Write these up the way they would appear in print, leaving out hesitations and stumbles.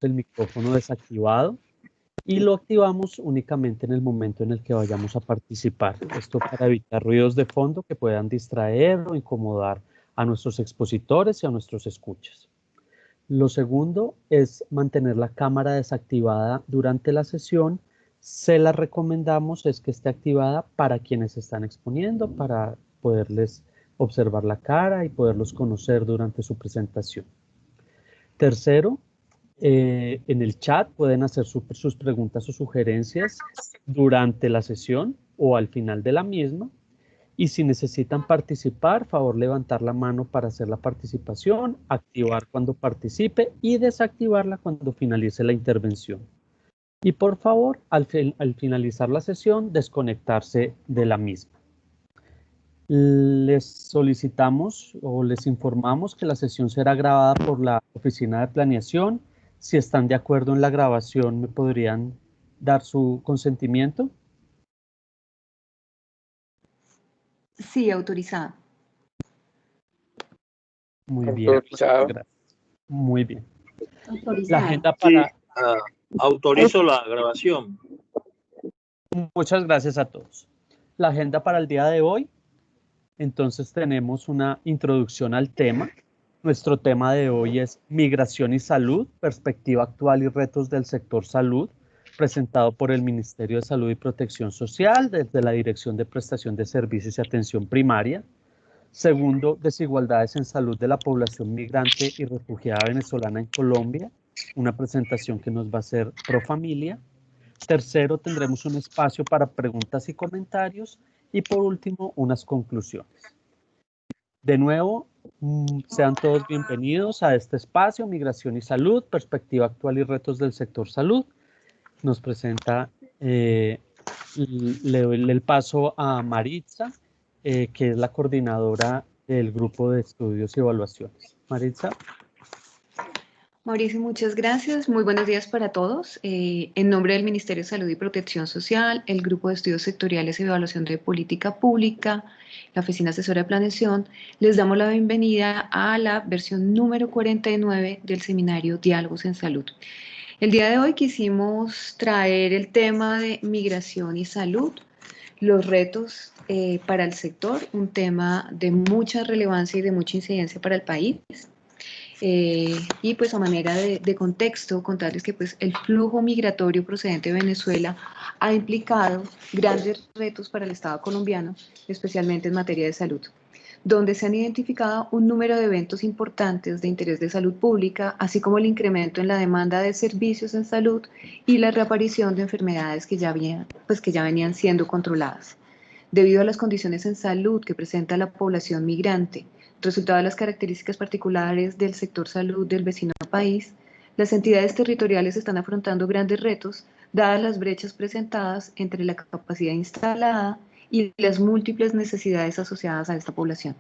el micrófono desactivado y lo activamos únicamente en el momento en el que vayamos a participar. Esto para evitar ruidos de fondo que puedan distraer o incomodar a nuestros expositores y a nuestros escuchas. Lo segundo es mantener la cámara desactivada durante la sesión. Se la recomendamos es que esté activada para quienes están exponiendo, para poderles observar la cara y poderlos conocer durante su presentación. Tercero, en el chat pueden hacer sus preguntas o sugerencias durante la sesión o al final de la misma. Y si necesitan participar, favor levantar la mano para hacer la participación, activar cuando participe y desactivarla cuando finalice la intervención. Y por favor, al finalizar la sesión, desconectarse de la misma. Les solicitamos o les informamos que la sesión será grabada por la Oficina de Planeación. Si están de acuerdo en la grabación, ¿me podrían dar su consentimiento? Sí, autorizada. Muy bien. Autorizado. Gracias. Muy bien. Autorizada. La agenda para... Sí, autorizo la grabación. Muchas gracias a todos. La agenda para el día de hoy. Entonces tenemos una introducción al tema. Nuestro tema de hoy es Migración y Salud, perspectiva actual y retos del sector salud, presentado por el Ministerio de Salud y Protección Social desde la Dirección de Prestación de Servicios y Atención Primaria. Segundo, desigualdades en salud de la población migrante y refugiada venezolana en Colombia, una presentación que nos va a hacer Profamilia. Tercero, tendremos un espacio para preguntas y comentarios. Y por último, unas conclusiones. De nuevo, sean todos bienvenidos a este espacio, Migración y Salud, perspectiva actual y retos del sector salud. Nos presenta, le doy el paso a Maritza, que es la coordinadora del grupo de estudios y evaluaciones. Maritza. Mauricio, muchas gracias. Muy buenos días para todos. En nombre del Ministerio de Salud y Protección Social, el Grupo de Estudios Sectoriales y Evaluación de Política Pública, la Oficina Asesora de Planeación, les damos la bienvenida a la versión número 49 del seminario Diálogos en Salud. El día de hoy quisimos traer el tema de migración y salud, los retos para el sector, un tema de mucha relevancia y de mucha incidencia para el país. Y pues a manera de contexto, contarles que pues el flujo migratorio procedente de Venezuela ha implicado grandes retos para el Estado colombiano, especialmente en materia de salud, donde se han identificado un número de eventos importantes de interés de salud pública, así como el incremento en la demanda de servicios en salud y la reaparición de enfermedades que ya venían siendo controladas. Debido a las condiciones en salud que presenta la población migrante, resultado de las características particulares del sector salud del vecino país, las entidades territoriales están afrontando grandes retos, dadas las brechas presentadas entre la capacidad instalada y las múltiples necesidades asociadas a esta población.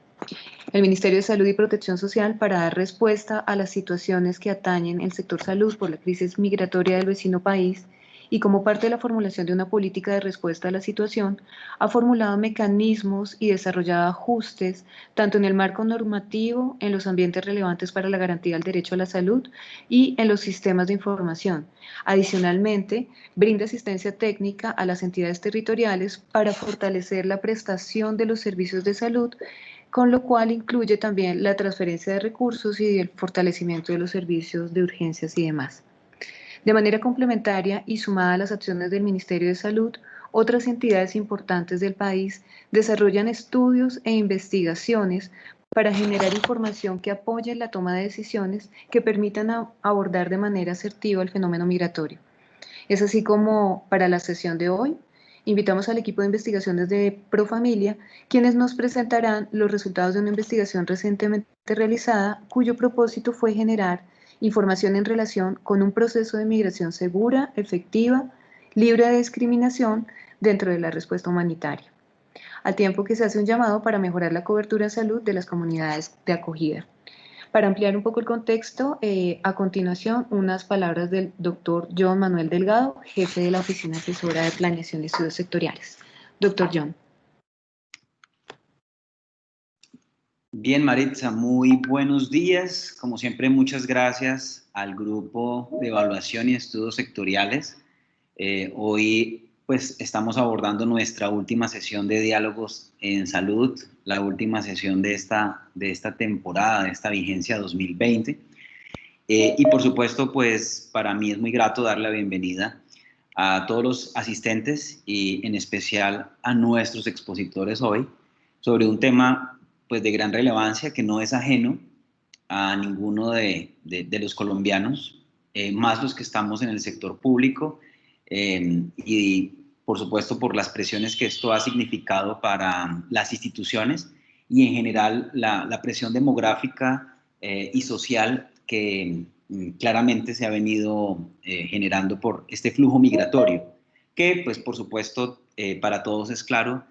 El Ministerio de Salud y Protección Social, para dar respuesta a las situaciones que atañen el sector salud por la crisis migratoria del vecino país, y como parte de la formulación de una política de respuesta a la situación, ha formulado mecanismos y desarrollado ajustes tanto en el marco normativo, en los ambientes relevantes para la garantía del derecho a la salud y en los sistemas de información. Adicionalmente, brinda asistencia técnica a las entidades territoriales para fortalecer la prestación de los servicios de salud, con lo cual incluye también la transferencia de recursos y el fortalecimiento de los servicios de urgencias y demás. De manera complementaria y sumada a las acciones del Ministerio de Salud, otras entidades importantes del país desarrollan estudios e investigaciones para generar información que apoye la toma de decisiones que permitan abordar de manera asertiva el fenómeno migratorio. Es así como para la sesión de hoy, invitamos al equipo de investigaciones de Profamilia, quienes nos presentarán los resultados de una investigación recientemente realizada, cuyo propósito fue generar información en relación con un proceso de migración segura, efectiva, libre de discriminación dentro de la respuesta humanitaria, al tiempo que se hace un llamado para mejorar la cobertura de salud de las comunidades de acogida. Para ampliar un poco el contexto, a continuación, unas palabras del doctor John Manuel Delgado, jefe de la Oficina Asesora de Planeación y Estudios Sectoriales. Doctor John. Bien, Maritza, muy buenos días. Como siempre, muchas gracias al Grupo de Evaluación y Estudios Sectoriales. Hoy, pues, estamos abordando nuestra última sesión de diálogos en salud, la última sesión de esta temporada, de esta vigencia 2020. Y, por supuesto, pues, para mí es muy grato dar la bienvenida a todos los asistentes y, en especial, a nuestros expositores hoy sobre un tema pues de gran relevancia que no es ajeno a ninguno de los colombianos, más los que estamos en el sector público y por supuesto por las presiones que esto ha significado para las instituciones y en general la presión demográfica y social que claramente se ha venido generando por este flujo migratorio, que pues por supuesto para todos es claro,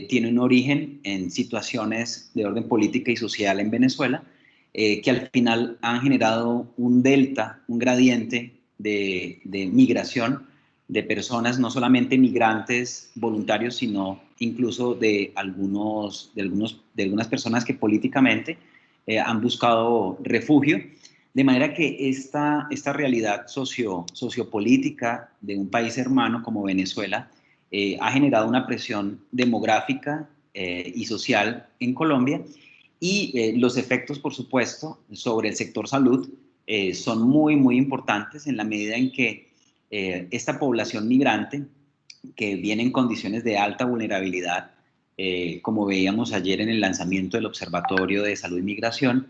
tiene un origen en situaciones de orden política y social en Venezuela, que al final han generado un delta, un gradiente de migración de personas, no solamente migrantes voluntarios, sino incluso de algunas personas que políticamente han buscado refugio. De manera que esta realidad sociopolítica de un país hermano como Venezuela ha generado una presión demográfica y social en Colombia y los efectos, por supuesto, sobre el sector salud son muy, muy importantes en la medida en que esta población migrante que viene en condiciones de alta vulnerabilidad, como veíamos ayer en el lanzamiento del Observatorio de Salud y Migración,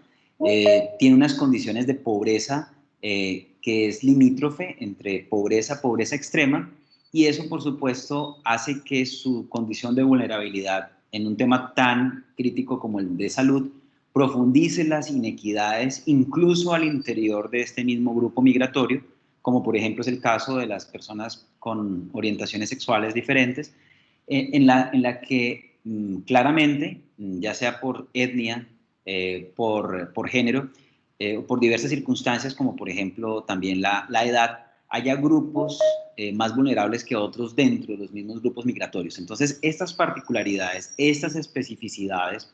tiene unas condiciones de pobreza que es limítrofe entre pobreza extrema, y eso, por supuesto, hace que su condición de vulnerabilidad en un tema tan crítico como el de salud profundice las inequidades incluso al interior de este mismo grupo migratorio, como por ejemplo es el caso de las personas con orientaciones sexuales diferentes, en la que claramente, ya sea por etnia, por género, por diversas circunstancias, como por ejemplo también la edad, haya grupos más vulnerables que otros dentro de los mismos grupos migratorios. Entonces, estas particularidades, estas especificidades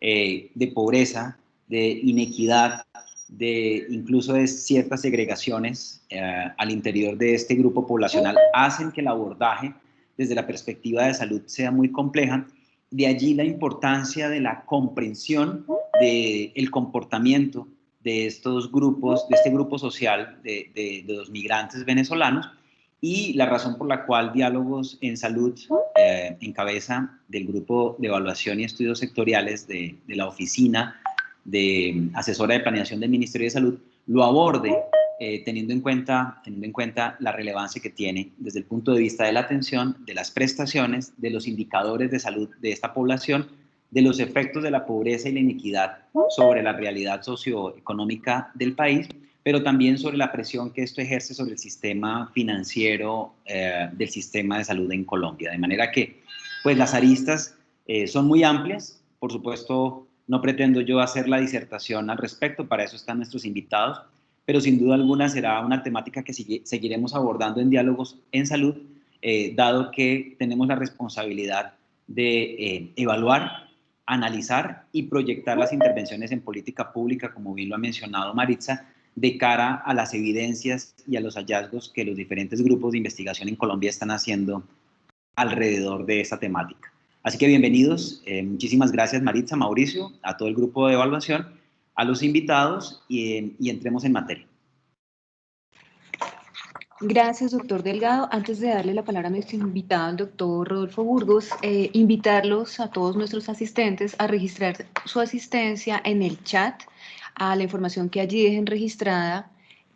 de pobreza, de inequidad, incluso de ciertas segregaciones al interior de este grupo poblacional, hacen que el abordaje desde la perspectiva de salud sea muy compleja. De allí la importancia de la comprensión del comportamiento de estos grupos, de este grupo social de los migrantes venezolanos, y la razón por la cual Diálogos en Salud, en cabeza del Grupo de Evaluación y Estudios Sectoriales de la Oficina de Asesora de Planeación del Ministerio de Salud, lo aborde teniendo en cuenta la relevancia que tiene desde el punto de vista de la atención, de las prestaciones, de los indicadores de salud de esta población, de los efectos de la pobreza y la inequidad sobre la realidad socioeconómica del país, pero también sobre la presión que esto ejerce sobre el sistema financiero del sistema de salud en Colombia. De manera que, pues, las aristas son muy amplias. Por supuesto, no pretendo yo hacer la disertación al respecto, para eso están nuestros invitados, pero sin duda alguna será una temática que seguiremos abordando en Diálogos en Salud, dado que tenemos la responsabilidad de evaluar, analizar y proyectar las intervenciones en política pública, como bien lo ha mencionado Maritza, de cara a las evidencias y a los hallazgos que los diferentes grupos de investigación en Colombia están haciendo alrededor de esta temática. Así que bienvenidos, muchísimas gracias Maritza, Mauricio, a todo el grupo de evaluación, a los invitados y entremos en materia. Gracias, doctor Delgado. Antes de darle la palabra a nuestro invitado, el doctor Rodolfo Burgos, invitarlos a todos nuestros asistentes a registrar su asistencia en el chat a la información que allí dejen registrada.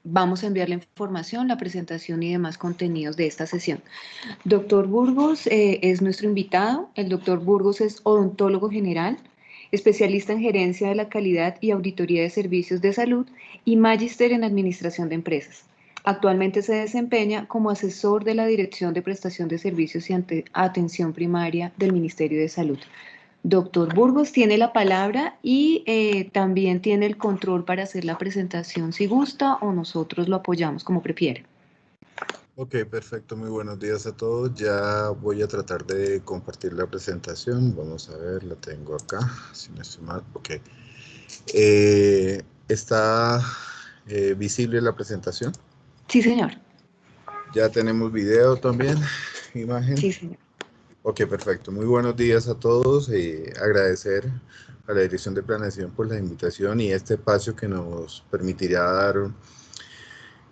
Vamos a enviar la información, la presentación y demás contenidos de esta sesión. Doctor Burgos es nuestro invitado. El doctor Burgos es odontólogo general, especialista en gerencia de la calidad y auditoría de servicios de salud y magíster en administración de empresas. Actualmente se desempeña como asesor de la Dirección de Prestación de Servicios y Atención Primaria del Ministerio de Salud. Doctor Burgos tiene la palabra y también tiene el control para hacer la presentación si gusta, o nosotros lo apoyamos como prefiere. Ok, perfecto. Muy buenos días a todos. Ya voy a tratar de compartir la presentación. Vamos a ver, la tengo acá, si no estoy mal. Ok. ¿Está visible la presentación? Sí, señor. Ya tenemos video también, imagen. Sí, señor. Ok, perfecto. Muy buenos días a todos. Agradecer a la Dirección de Planeación por la invitación y este espacio que nos permitirá dar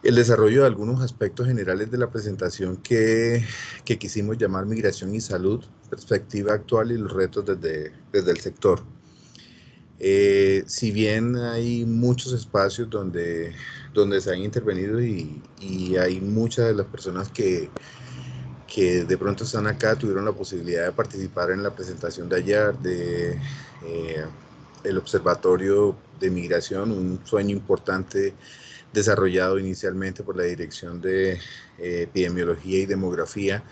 el desarrollo de algunos aspectos generales de la presentación que quisimos llamar Migración y Salud, perspectiva actual y los retos desde el sector. Si bien hay muchos espacios donde se han intervenido y hay muchas de las personas que de pronto están acá, tuvieron la posibilidad de participar en la presentación de ayer el Observatorio de Migración, un sueño importante desarrollado inicialmente por la Dirección de Epidemiología y Demografía.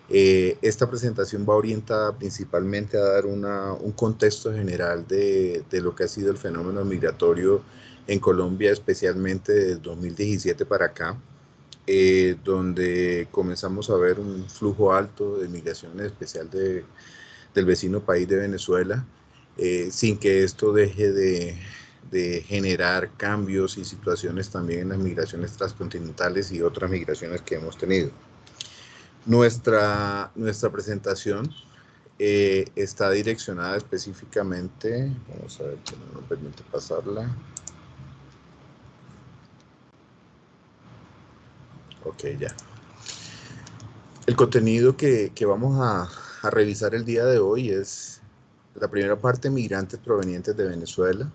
Esta presentación va orientada principalmente a dar un contexto general de lo que ha sido el fenómeno migratorio en Colombia, especialmente desde 2017 para acá, donde comenzamos a ver un flujo alto de migración, en especial del vecino país de Venezuela, sin que esto deje de generar cambios y situaciones también en las migraciones transcontinentales y otras migraciones que hemos tenido. Nuestra presentación está direccionada específicamente, vamos a ver si no nos permite pasarla. Ok, ya. El contenido que vamos a revisar el día de hoy es la primera parte, migrantes provenientes de Venezuela.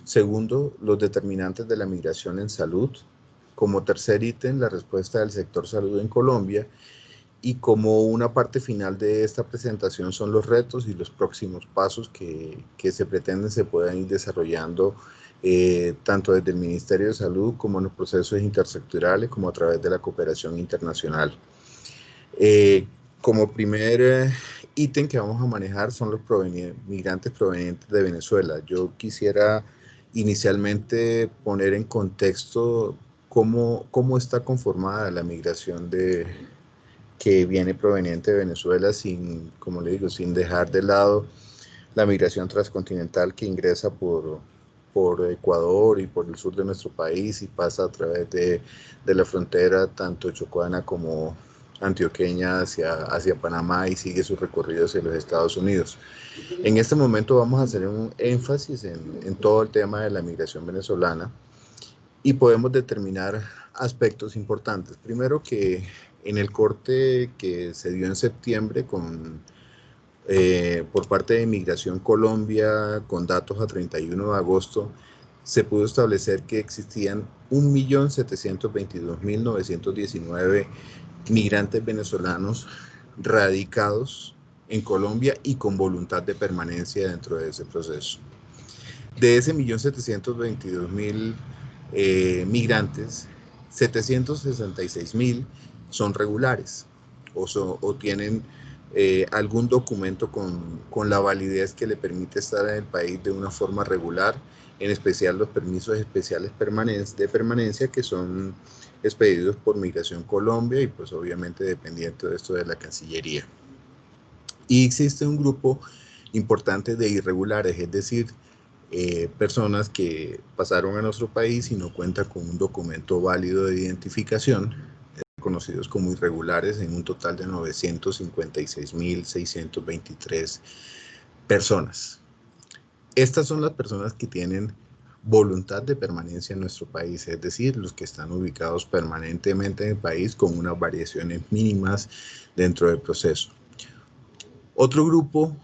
Segundo, los determinantes de la migración en salud. Como tercer ítem, la respuesta del sector salud en Colombia. Y como una parte final de esta presentación son los retos y los próximos pasos que se pretenden se puedan ir desarrollando tanto desde el Ministerio de Salud como en los procesos intersectoriales como a través de la cooperación internacional. Como primer ítem que vamos a manejar son los migrantes provenientes de Venezuela. Yo quisiera inicialmente poner en contexto cómo está conformada la migración que viene proveniente de Venezuela, sin, como le digo, sin dejar de lado la migración transcontinental que ingresa por Ecuador y por el sur de nuestro país y pasa a través de la frontera tanto chocuana como antioqueña hacia Panamá y sigue su recorrido hacia los Estados Unidos. En este momento vamos a hacer un énfasis en todo el tema de la migración venezolana y podemos determinar aspectos importantes. Primero, que en el corte que se dio en septiembre por parte de Migración Colombia, con datos a 31 de agosto, se pudo establecer que existían 1.722.919 migrantes venezolanos radicados en Colombia y con voluntad de permanencia dentro de ese proceso. De ese 1.722.000 migrantes, 766.000 son regulares o tienen algún documento con la validez que le permite estar en el país de una forma regular, en especial los permisos especiales de permanencia que son expedidos por Migración Colombia y pues obviamente dependiente de esto de la Cancillería. Y existe un grupo importante de irregulares, es decir, personas que pasaron a nuestro país y no cuentan con un documento válido de identificación, conocidos como irregulares, en un total de 956.623 personas. Estas son las personas que tienen voluntad de permanencia en nuestro país, es decir, los que están ubicados permanentemente en el país con unas variaciones mínimas dentro del proceso. Otro grupo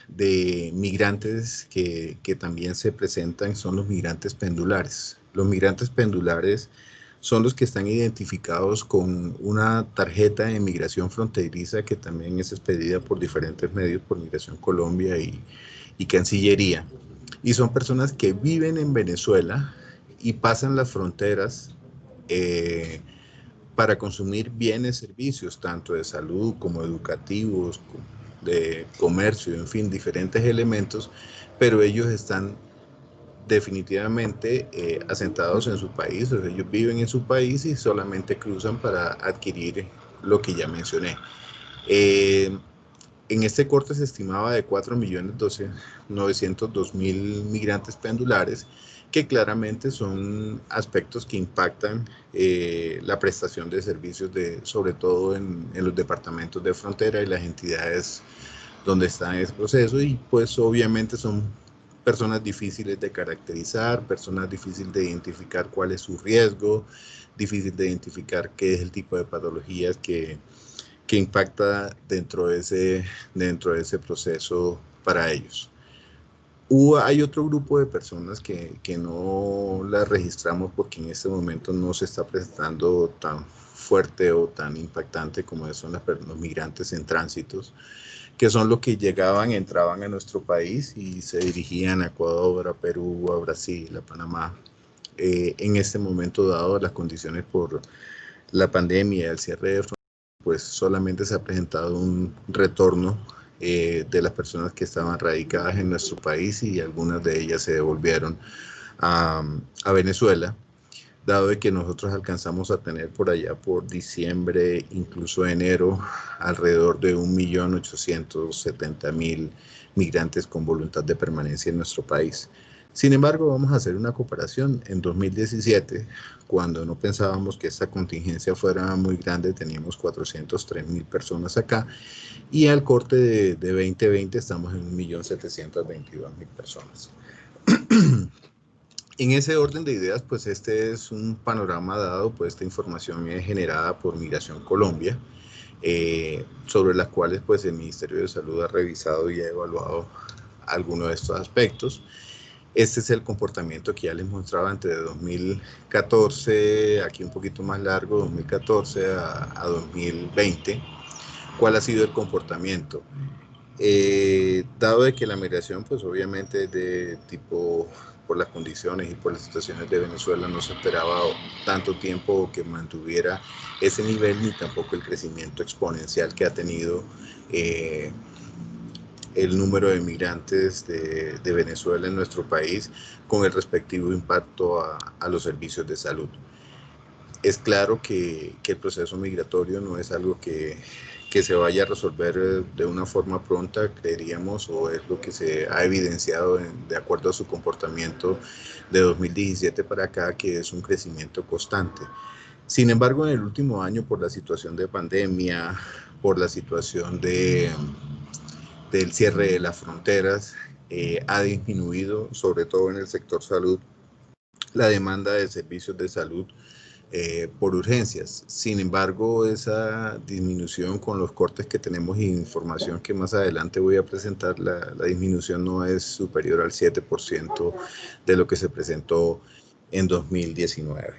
de migrantes que también se presentan son los migrantes pendulares. Los migrantes pendulares son los que están identificados con una tarjeta de migración fronteriza que también es expedida por diferentes medios, por Migración Colombia y Cancillería. Y son personas que viven en Venezuela y pasan las fronteras para consumir bienes, servicios, tanto de salud como educativos, de comercio, en fin, diferentes elementos, pero ellos están definitivamente asentados en su país, o sea, ellos viven en su país y solamente cruzan para adquirir lo que ya mencioné. En este corte se estimaba de 4.902.000 migrantes pendulares, que claramente son aspectos que impactan la prestación de servicios, sobre todo en los departamentos de frontera y las entidades donde está ese proceso, y pues obviamente son personas difíciles de caracterizar, personas difíciles de identificar cuál es su riesgo, difícil de identificar qué es el tipo de patologías que impacta dentro de ese proceso para ellos. Hay otro grupo de personas que no las registramos porque en este momento no se está presentando tan fuerte o tan impactante como son los migrantes en tránsitos, que son los que llegaban, entraban a nuestro país y se dirigían a Ecuador, a Perú, a Brasil, a Panamá. En este momento, dado las condiciones por la pandemia, el cierre de fronteras, pues solamente se ha presentado un retorno de las personas que estaban radicadas en nuestro país, y algunas de ellas se devolvieron a Venezuela, dado de que nosotros alcanzamos a tener por allá por diciembre, incluso enero, alrededor de 1.870.000 migrantes con voluntad de permanencia en nuestro país. Sin embargo, vamos a hacer una comparación. En 2017, cuando no pensábamos que esta contingencia fuera muy grande, teníamos 403.000 personas acá, y al corte de 2020 estamos en 1.722.000 personas. En ese orden de ideas, pues este es un panorama dado, pues esta información es generada por Migración Colombia, sobre las cuales pues el Ministerio de Salud ha revisado y ha evaluado algunos de estos aspectos. Este es el comportamiento que ya les mostraba entre 2014, aquí un poquito más largo, 2014 a 2020. ¿Cuál ha sido el comportamiento? Dado de que la migración, pues obviamente de tipo, por las condiciones y por las situaciones de Venezuela, no se esperaba tanto tiempo que mantuviera ese nivel, ni tampoco el crecimiento exponencial que ha tenido el número de migrantes de Venezuela en nuestro país, con el respectivo impacto a los servicios de salud. Es claro que el proceso migratorio no es algo que se vaya a resolver de una forma pronta, creeríamos, o es lo que se ha evidenciado de acuerdo a su comportamiento de 2017 para acá, que es un crecimiento constante. Sin embargo, en el último año, por la situación de pandemia, por la situación del cierre de las fronteras, ha disminuido, sobre todo en el sector salud, la demanda de servicios de salud por urgencias. Sin embargo, esa disminución con los cortes que tenemos y información que más adelante voy a presentar, la disminución no es superior al 7% de lo que se presentó en 2019.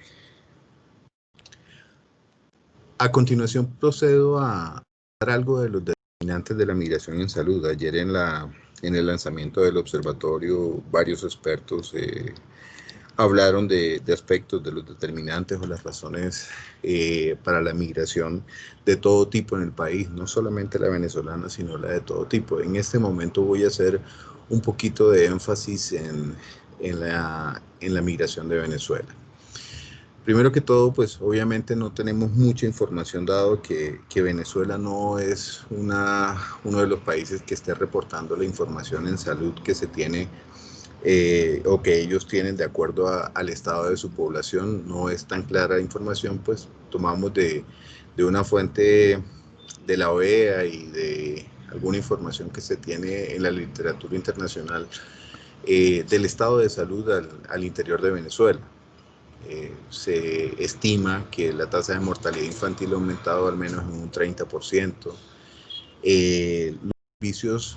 A continuación procedo a dar algo de los determinantes de la migración en salud. Ayer en el lanzamiento del observatorio, varios expertos hablaron de aspectos de los determinantes o las razones para la migración de todo tipo en el país, no solamente la venezolana, sino la de todo tipo. En este momento voy a hacer un poquito de énfasis en la migración de Venezuela. Primero que todo, pues obviamente no tenemos mucha información, dado que Venezuela no es uno de los países que esté reportando la información en salud que se tiene o que ellos tienen de acuerdo al estado de su población. No es tan clara la información, pues tomamos de una fuente de la OEA y de alguna información que se tiene en la literatura internacional del estado de salud al interior de Venezuela. Se estima que la tasa de mortalidad infantil ha aumentado al menos en un 30%. Los servicios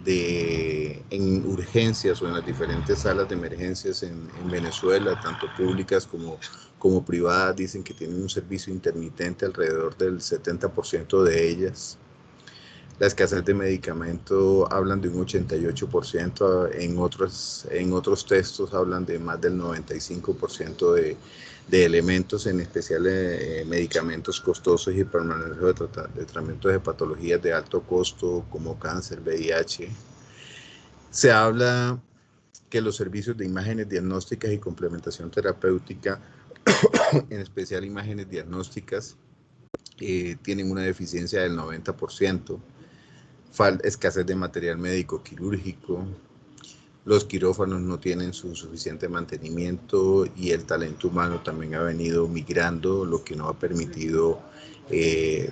en urgencias o en las diferentes salas de emergencias en Venezuela, tanto públicas como privadas, dicen que tienen un servicio intermitente alrededor del 70% de ellas. La escasez de medicamento hablan de un 88%, en otros textos hablan de más del 95% de elementos, en especial medicamentos costosos y para el manejo de tratamientos de patologías de alto costo como cáncer, VIH. Se habla que los servicios de imágenes diagnósticas y complementación terapéutica, en especial imágenes diagnósticas, tienen una deficiencia del 90%, escasez de material médico quirúrgico, los quirófanos no tienen su suficiente mantenimiento y el talento humano también ha venido migrando, lo que no ha permitido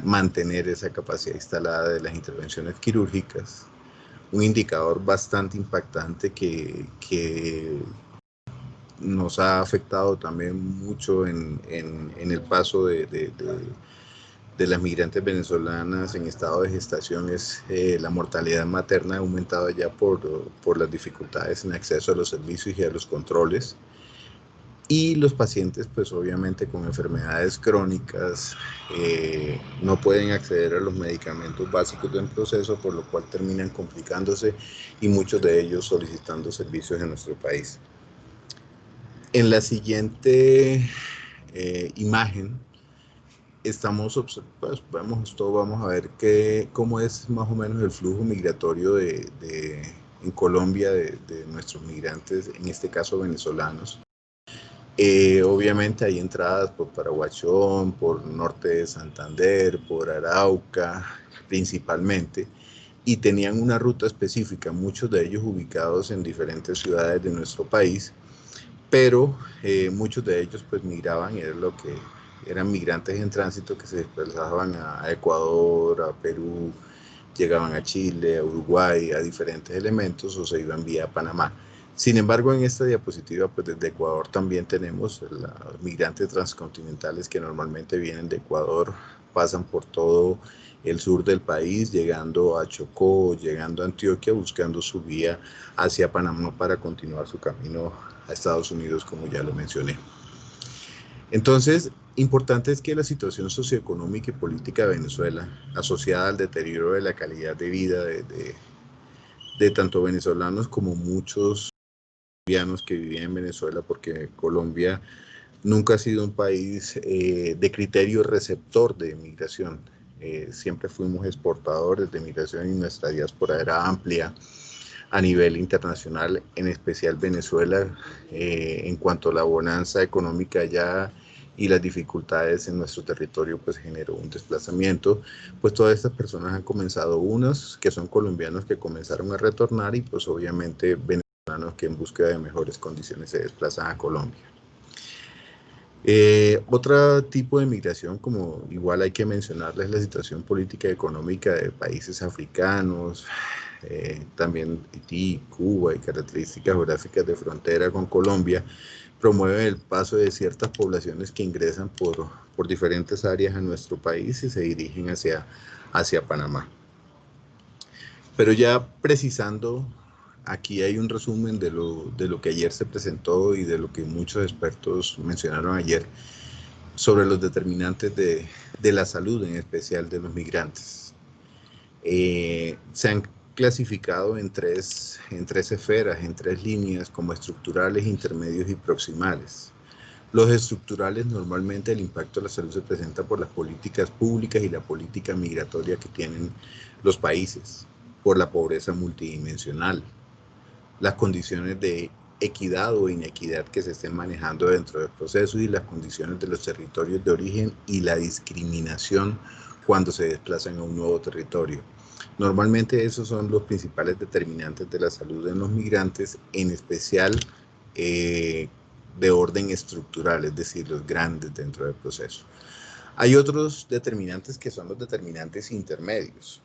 mantener esa capacidad instalada de las intervenciones quirúrgicas. Un indicador bastante impactante que nos ha afectado también mucho en el paso de las migrantes venezolanas en estado de gestación es la mortalidad materna, ha aumentado ya por las dificultades en acceso a los servicios y a los controles. Y los pacientes, pues obviamente con enfermedades crónicas, no pueden acceder a los medicamentos básicos del proceso, por lo cual terminan complicándose y muchos de ellos solicitando servicios en nuestro país. En la siguiente imagen, vamos a ver cómo es más o menos el flujo migratorio en Colombia de nuestros migrantes, en este caso venezolanos. Obviamente hay entradas por Paraguachón, por norte de Santander, por Arauca principalmente, y tenían una ruta específica, muchos de ellos ubicados en diferentes ciudades de nuestro país, pero muchos de ellos pues migraban, eran migrantes en tránsito que se desplazaban a Ecuador, a Perú, llegaban a Chile, a Uruguay, a diferentes elementos o se iban vía Panamá. Sin embargo, en esta diapositiva, pues desde Ecuador también tenemos los migrantes transcontinentales que normalmente vienen de Ecuador, pasan por todo el sur del país, llegando a Chocó, llegando a Antioquia, buscando su vía hacia Panamá para continuar su camino a Estados Unidos, como ya lo mencioné. Entonces, importante es que la situación socioeconómica y política de Venezuela, asociada al deterioro de la calidad de vida de tanto venezolanos como muchos colombianos que vivían en Venezuela, porque Colombia nunca ha sido un país de criterio receptor de migración. Siempre fuimos exportadores de migración y nuestra diáspora era amplia a nivel internacional, en especial Venezuela, en cuanto a la bonanza económica allá y las dificultades en nuestro territorio, pues generó un desplazamiento. Pues todas estas personas han comenzado, unas que son colombianos que comenzaron a retornar y pues obviamente venezolanos que en búsqueda de mejores condiciones se desplazan a Colombia. Otro tipo de migración, como igual hay que mencionarles, es la situación política y económica de países africanos, también Haití, Cuba y características geográficas de frontera con Colombia, promueven el paso de ciertas poblaciones que ingresan por diferentes áreas a nuestro país y se dirigen hacia Panamá. Pero ya precisando, aquí hay un resumen de lo que ayer se presentó y de lo que muchos expertos mencionaron ayer sobre los determinantes de la salud, en especial de los migrantes. Se han clasificado en tres esferas, en tres líneas, como estructurales, intermedios y proximales. Los estructurales, normalmente el impacto de la salud se presenta por las políticas públicas y la política migratoria que tienen los países, por la pobreza multidimensional, las condiciones de equidad o inequidad que se estén manejando dentro del proceso y las condiciones de los territorios de origen y la discriminación cuando se desplazan a un nuevo territorio. Normalmente esos son los principales determinantes de la salud en los migrantes, en especial de orden estructural, es decir, los grandes dentro del proceso. Hay otros determinantes que son los determinantes intermedios.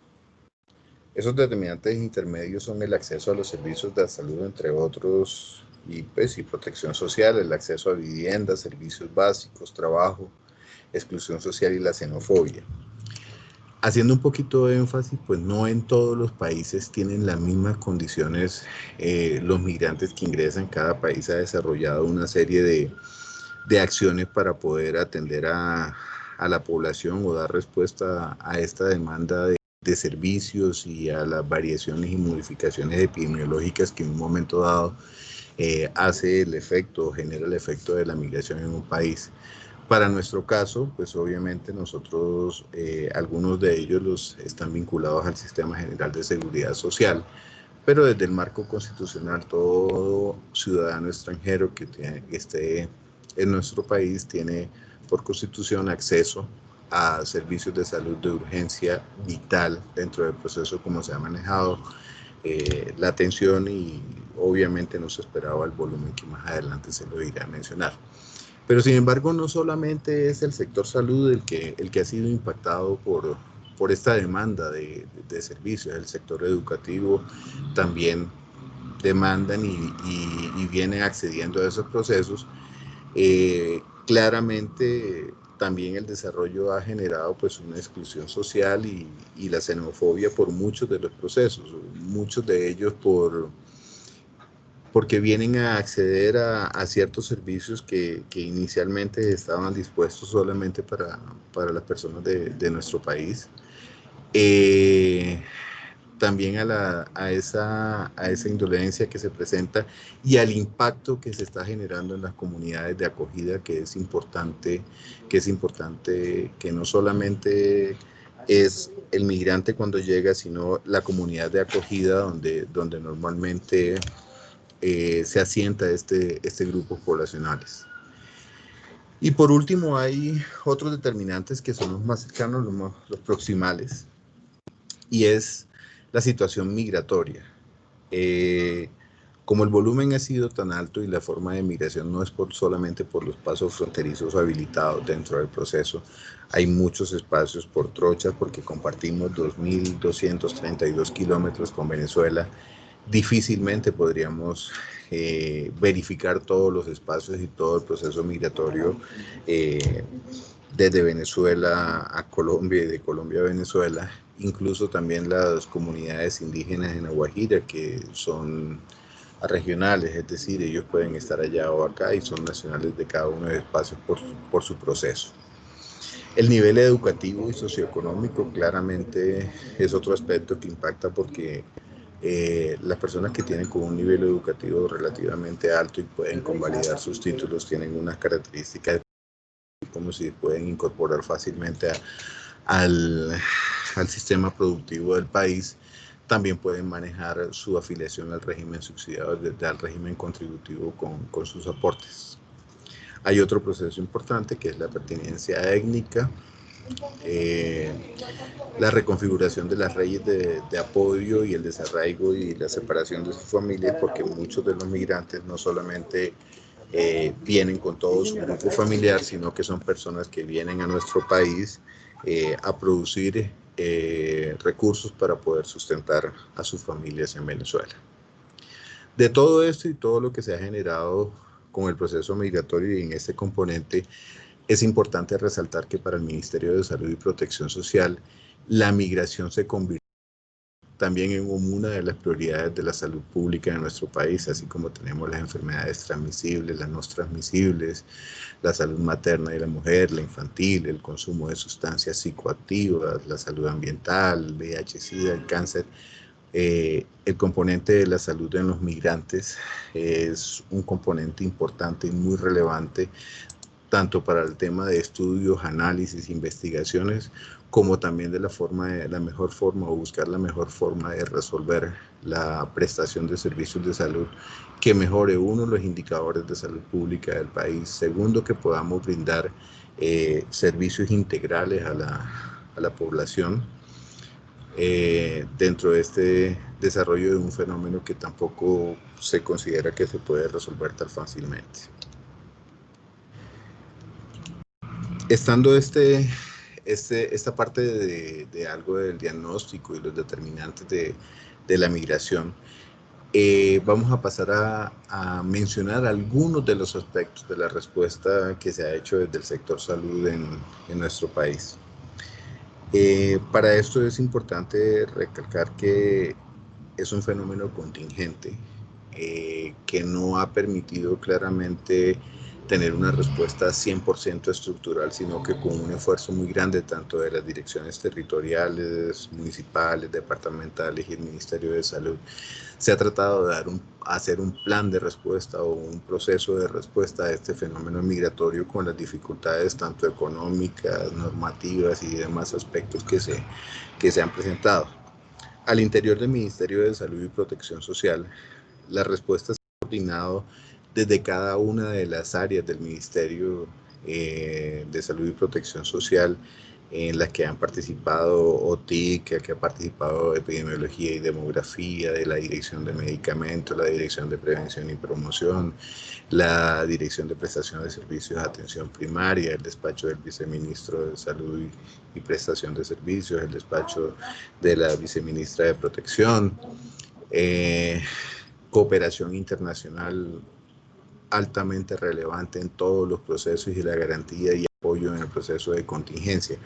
Esos determinantes intermedios son el acceso a los servicios de salud, entre otros, y protección social, el acceso a vivienda, servicios básicos, trabajo, exclusión social y la xenofobia. Haciendo un poquito de énfasis, pues no en todos los países tienen las mismas condiciones los migrantes que ingresan. Cada país ha desarrollado una serie de acciones para poder atender a la población o dar respuesta a esta demanda de servicios y a las variaciones y modificaciones epidemiológicas que en un momento dado hace el efecto, genera el efecto de la migración en un país. Para nuestro caso, pues obviamente nosotros, algunos de ellos están vinculados al Sistema General de Seguridad Social, pero desde el marco constitucional todo ciudadano extranjero que esté en nuestro país tiene por constitución acceso a servicios de salud de urgencia vital dentro del proceso como se ha manejado la atención, y obviamente no se esperaba el volumen que más adelante se lo irá a mencionar. Pero sin embargo no solamente es el sector salud el que ha sido impactado por esta demanda de servicios. El sector educativo también demandan y vienen accediendo a esos procesos. Claramente también el desarrollo ha generado pues una exclusión social y la xenofobia por muchos de los procesos, muchos de ellos porque vienen a acceder a ciertos servicios que inicialmente estaban dispuestos solamente para las personas de nuestro país. También a esa indolencia que se presenta y al impacto que se está generando en las comunidades de acogida, que es importante que no solamente es el migrante cuando llega, sino la comunidad de acogida donde normalmente se asienta este grupos poblacionales. Y por último hay otros determinantes que son los más cercanos, los proximales, y es la situación migratoria. Como el volumen ha sido tan alto y la forma de migración no es solamente por los pasos fronterizos habilitados dentro del proceso, hay muchos espacios por trochas porque compartimos 2.232 kilómetros con Venezuela. Difícilmente podríamos verificar todos los espacios y todo el proceso migratorio desde Venezuela a Colombia y de Colombia a Venezuela. Incluso también las comunidades indígenas en La Guajira, que son regionales, es decir, ellos pueden estar allá o acá y son nacionales de cada uno de los espacios por su proceso. El nivel educativo y socioeconómico claramente es otro aspecto que impacta porque las personas que tienen con un nivel educativo relativamente alto y pueden convalidar sus títulos tienen unas características como si pueden incorporar fácilmente al sistema productivo del país. También pueden manejar su afiliación al régimen subsidiado, al régimen contributivo con sus aportes. Hay otro proceso importante que es la pertinencia étnica, la reconfiguración de las redes de apoyo y el desarraigo y la separación de sus familias, porque muchos de los migrantes no solamente vienen con todo su grupo familiar, sino que son personas que vienen a nuestro país a producir recursos para poder sustentar a sus familias en Venezuela. De todo esto y todo lo que se ha generado con el proceso migratorio y en este componente, es importante resaltar que para el Ministerio de Salud y Protección Social, la migración se convirtió también en una de las prioridades de la salud pública de nuestro país, así como tenemos las enfermedades transmisibles, las no transmisibles, la salud materna de la mujer, la infantil, el consumo de sustancias psicoactivas, la salud ambiental, el VIH-Sida, el cáncer. El componente de la salud en los migrantes es un componente importante y muy relevante, tanto para el tema de estudios, análisis, investigaciones, como también de la mejor forma o buscar la mejor forma de resolver la prestación de servicios de salud que mejore, uno, los indicadores de salud pública del país, segundo, que podamos brindar servicios integrales a la población dentro de este desarrollo de un fenómeno que tampoco se considera que se puede resolver tan fácilmente. Estando esta parte de algo del diagnóstico y los determinantes de la migración, vamos a pasar a mencionar algunos de los aspectos de la respuesta que se ha hecho desde el sector salud en nuestro país. Para esto es importante recalcar que es un fenómeno contingente que no ha permitido claramente tener una respuesta 100% estructural, sino que con un esfuerzo muy grande tanto de las direcciones territoriales, municipales, departamentales y el Ministerio de Salud, se ha tratado de hacer un plan de respuesta o un proceso de respuesta a este fenómeno migratorio con las dificultades tanto económicas, normativas y demás aspectos que se han presentado. Al interior del Ministerio de Salud y Protección Social, la respuesta se ha coordinado desde cada una de las áreas del Ministerio de Salud y Protección Social en las que han participado OTIC, que ha participado Epidemiología y Demografía, de la Dirección de Medicamentos, la Dirección de Prevención y Promoción, la Dirección de Prestación de Servicios de Atención Primaria, el despacho del Viceministro de Salud y Prestación de Servicios, el despacho de la Viceministra de Protección, cooperación internacional altamente relevante en todos los procesos y la garantía y apoyo en el proceso de contingencia.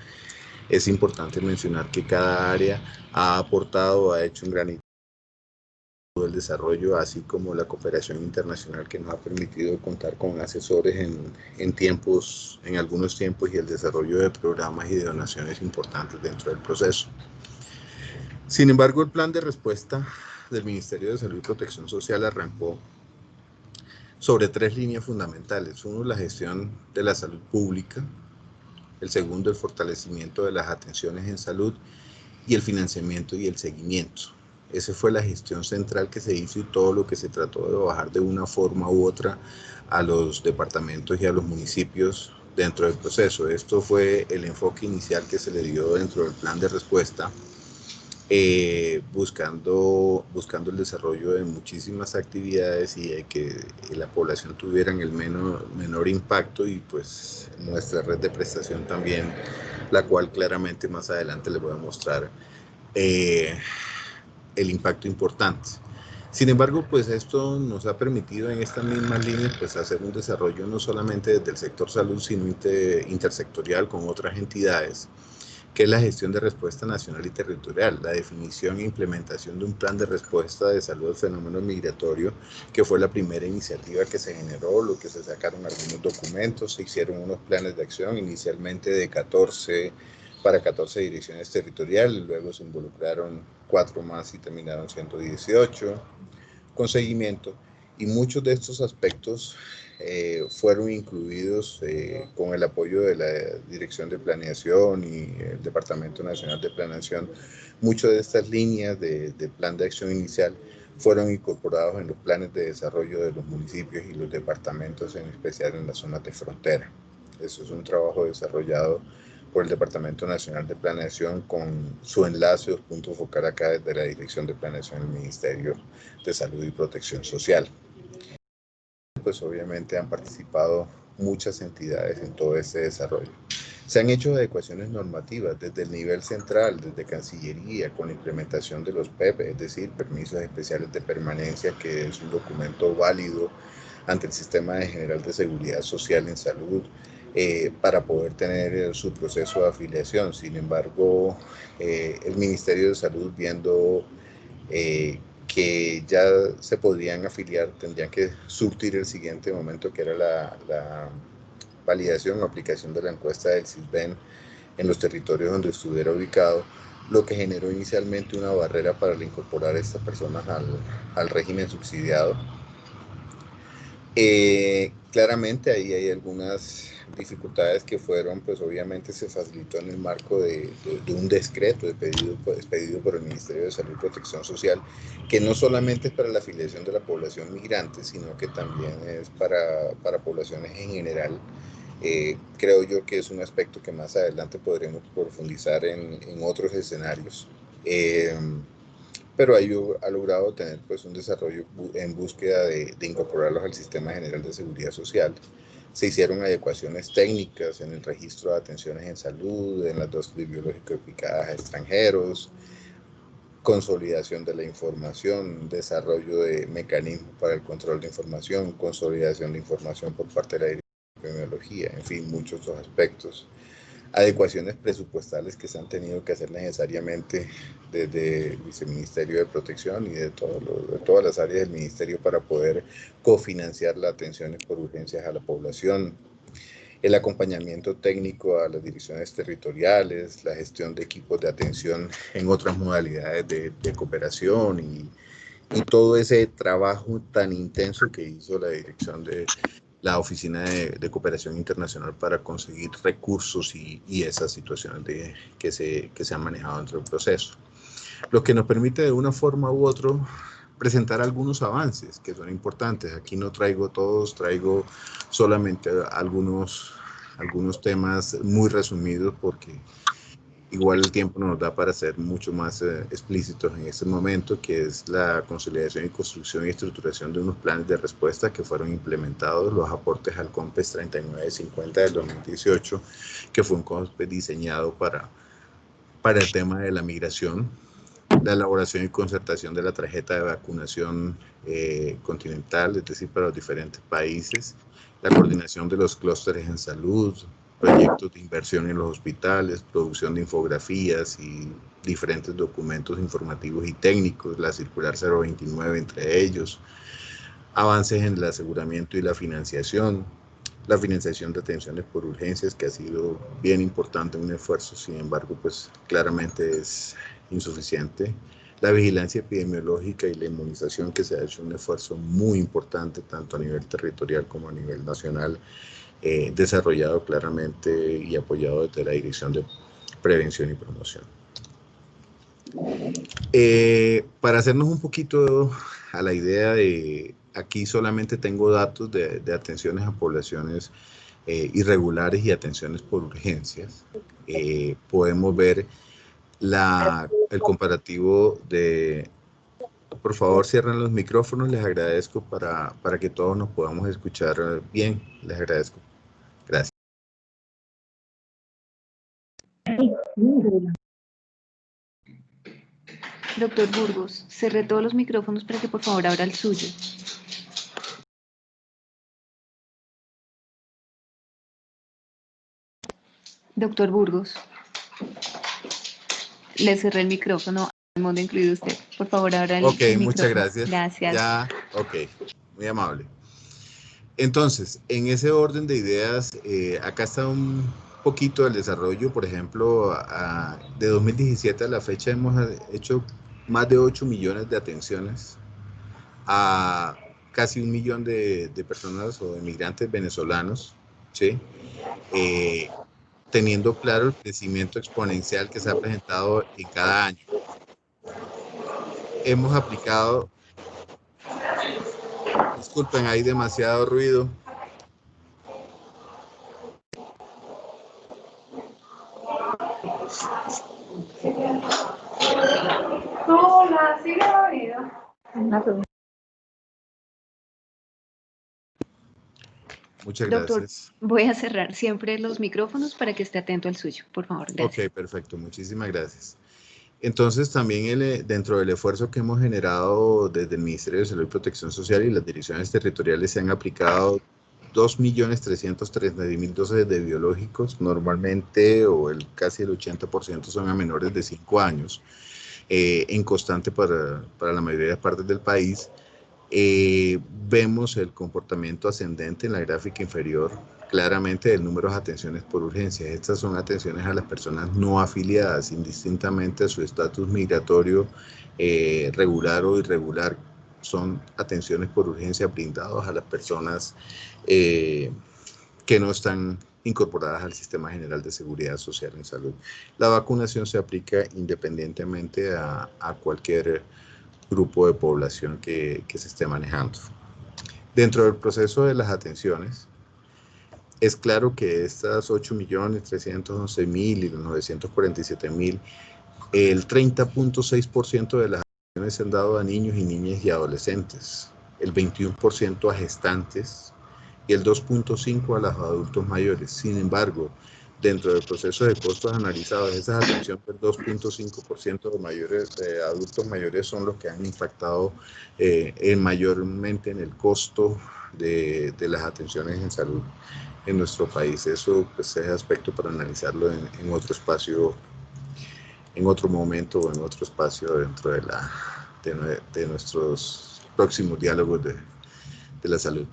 Es importante mencionar que cada área ha aportado, ha hecho un granito del desarrollo, así como la cooperación internacional que nos ha permitido contar con asesores en algunos tiempos y el desarrollo de programas y de donaciones importantes dentro del proceso. Sin embargo, el plan de respuesta del Ministerio de Salud y Protección Social arrancó sobre 3 líneas fundamentales. Uno, la gestión de la salud pública. El segundo, el fortalecimiento de las atenciones en salud. Y el financiamiento y el seguimiento. Esa fue la gestión central que se hizo y todo lo que se trató de bajar de una forma u otra a los departamentos y a los municipios dentro del proceso. Esto fue el enfoque inicial que se le dio dentro del plan de respuesta, buscando el desarrollo de muchísimas actividades y de que la población tuviera el menor impacto, y pues nuestra red de prestación también, la cual claramente más adelante les voy a mostrar el impacto importante. Sin embargo, pues esto nos ha permitido en estas mismas líneas pues hacer un desarrollo no solamente desde el sector salud, sino intersectorial con otras entidades, que es la gestión de respuesta nacional y territorial, la definición e implementación de un plan de respuesta de salud al fenómeno migratorio, que fue la primera iniciativa que se generó, lo que se sacaron algunos documentos, se hicieron unos planes de acción inicialmente de 14 direcciones territoriales, luego se involucraron 4 más y terminaron siendo 18, con seguimiento, y muchos de estos aspectos fueron incluidos con el apoyo de la Dirección de Planeación y el Departamento Nacional de Planeación. Muchas de estas líneas de plan de acción inicial fueron incorporados en los planes de desarrollo de los municipios y los departamentos, en especial en las zonas de frontera. Eso es un trabajo desarrollado por el Departamento Nacional de Planeación con su enlace o punto focal acá desde la Dirección de Planeación del Ministerio de Salud y Protección Social. Pues obviamente han participado muchas entidades en todo este desarrollo. Se han hecho adecuaciones normativas desde el nivel central, desde Cancillería, con la implementación de los PEP, es decir, permisos especiales de permanencia, que es un documento válido ante el Sistema General de Seguridad Social en Salud, para poder tener su proceso de afiliación. Sin embargo, el Ministerio de Salud, viendo que ya se podrían afiliar, tendrían que surtir el siguiente momento, que era la validación o aplicación de la encuesta del CISBEN en los territorios donde estuviera ubicado, lo que generó inicialmente una barrera para incorporar a estas personas al régimen subsidiado. Claramente ahí hay algunas dificultades que fueron, pues obviamente se facilitó en el marco de un decreto expedido por el Ministerio de Salud y Protección Social, que no solamente es para la afiliación de la población migrante, sino que también es para poblaciones en general. Creo yo que es un aspecto que más adelante podremos profundizar en otros escenarios. Pero ha logrado tener pues un desarrollo en búsqueda de incorporarlos al Sistema General de Seguridad Social. Se hicieron adecuaciones técnicas en el registro de atenciones en salud, en las dosis biológico-eficaces a extranjeros, consolidación de la información, desarrollo de mecanismos para el control de información, consolidación de información por parte de la Dirección de Epidemiología, en fin, muchos otros aspectos. Adecuaciones presupuestales que se han tenido que hacer necesariamente desde el Viceministerio de Protección y de todas las áreas del Ministerio para poder cofinanciar las atenciones por urgencias a la población, el acompañamiento técnico a las direcciones territoriales, la gestión de equipos de atención en otras modalidades de cooperación y todo ese trabajo tan intenso que hizo la dirección de la Oficina de Cooperación Internacional para conseguir recursos y esas situaciones que se han manejado dentro del proceso. lo que nos permite de una forma u otra presentar algunos avances que son importantes. Aquí no traigo todos, traigo solamente algunos temas muy resumidos porque igual el tiempo nos da para ser mucho más explícitos en este momento, que es la consolidación y construcción y estructuración de unos planes de respuesta que fueron implementados, los aportes al COMPES 3950 del 2018, que fue un COMPES diseñado para el tema de la migración, la elaboración y concertación de la tarjeta de vacunación continental, es decir, para los diferentes países, la coordinación de los clústeres en salud, proyectos de inversión en los hospitales, producción de infografías y diferentes documentos informativos y técnicos, la circular 029 entre ellos, avances en el aseguramiento y la financiación de atenciones por urgencias, que ha sido bien importante, un esfuerzo, sin embargo, pues claramente es insuficiente. La vigilancia epidemiológica y la inmunización, que se ha hecho un esfuerzo muy importante, tanto a nivel territorial como a nivel nacional, desarrollado claramente y apoyado desde la Dirección de Prevención y Promoción. Para hacernos un poquito a la idea de, aquí solamente tengo datos de atenciones a poblaciones irregulares y atenciones por urgencias. Podemos ver el comparativo de... Por favor, cierren los micrófonos, les agradezco para que todos nos podamos escuchar bien, les agradezco. Gracias. Doctor Burgos, cerré todos los micrófonos para que por favor abra el suyo. Doctor Burgos, le cerré el micrófono, al mundo incluido usted. Por favor, abra el micrófono. Muchas gracias. Gracias. Ya, ok, muy amable. Entonces, en ese orden de ideas, acá está un poquito el desarrollo. Por ejemplo, de 2017 a la fecha hemos hecho más de 8 millones de atenciones a casi 1 millón de personas o de migrantes venezolanos, ¿sí? Teniendo claro el crecimiento exponencial que se ha presentado en cada año. Hemos aplicado... Disculpen, hay demasiado ruido. Hola, sigue oído. Muchas Doctor, gracias. voy a cerrar siempre los micrófonos para que esté atento al suyo, por favor. Gracias. Ok, perfecto. Muchísimas gracias. Entonces, también dentro del esfuerzo que hemos generado desde el Ministerio de Salud y Protección Social y las direcciones territoriales, se han aplicado 2.330.000 dosis de biológicos, normalmente, o casi el 80% son a menores de 5 años, en constante para la mayoría de partes del país. Vemos el comportamiento ascendente en la gráfica inferior, claramente del número de atenciones por urgencia. Estas son atenciones a las personas no afiliadas, indistintamente de su estatus migratorio regular o irregular. Son atenciones por urgencia brindadas a las personas que no están incorporadas al Sistema General de Seguridad Social en Salud. La vacunación se aplica independientemente a cualquier grupo de población que se esté manejando. Dentro del proceso de las atenciones, es claro que estas 8.311.000 y los 947.000, el 30.6% de las atenciones se han dado a niños y niñas y adolescentes, el 21% a gestantes y el 2.5% a los adultos mayores. Sin embargo, dentro del proceso de costos analizados, esas atenciones del 2.5% de adultos mayores son los que han impactado mayormente en el costo de las atenciones en salud en nuestro país. Eso pues, es aspecto para analizarlo en otro espacio, en otro momento o en otro espacio dentro de nuestros próximos diálogos de la salud.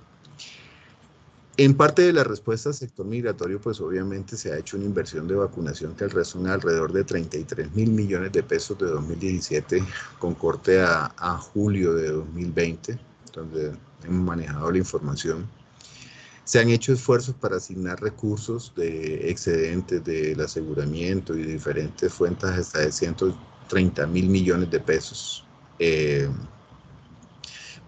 En parte de la respuesta al sector migratorio, pues obviamente se ha hecho una inversión de vacunación que son alrededor de 33.000 millones de pesos de 2017, con corte a julio de 2020, donde hemos manejado la información. Se han hecho esfuerzos para asignar recursos de excedentes del aseguramiento y diferentes fuentes hasta de 30.000 millones de pesos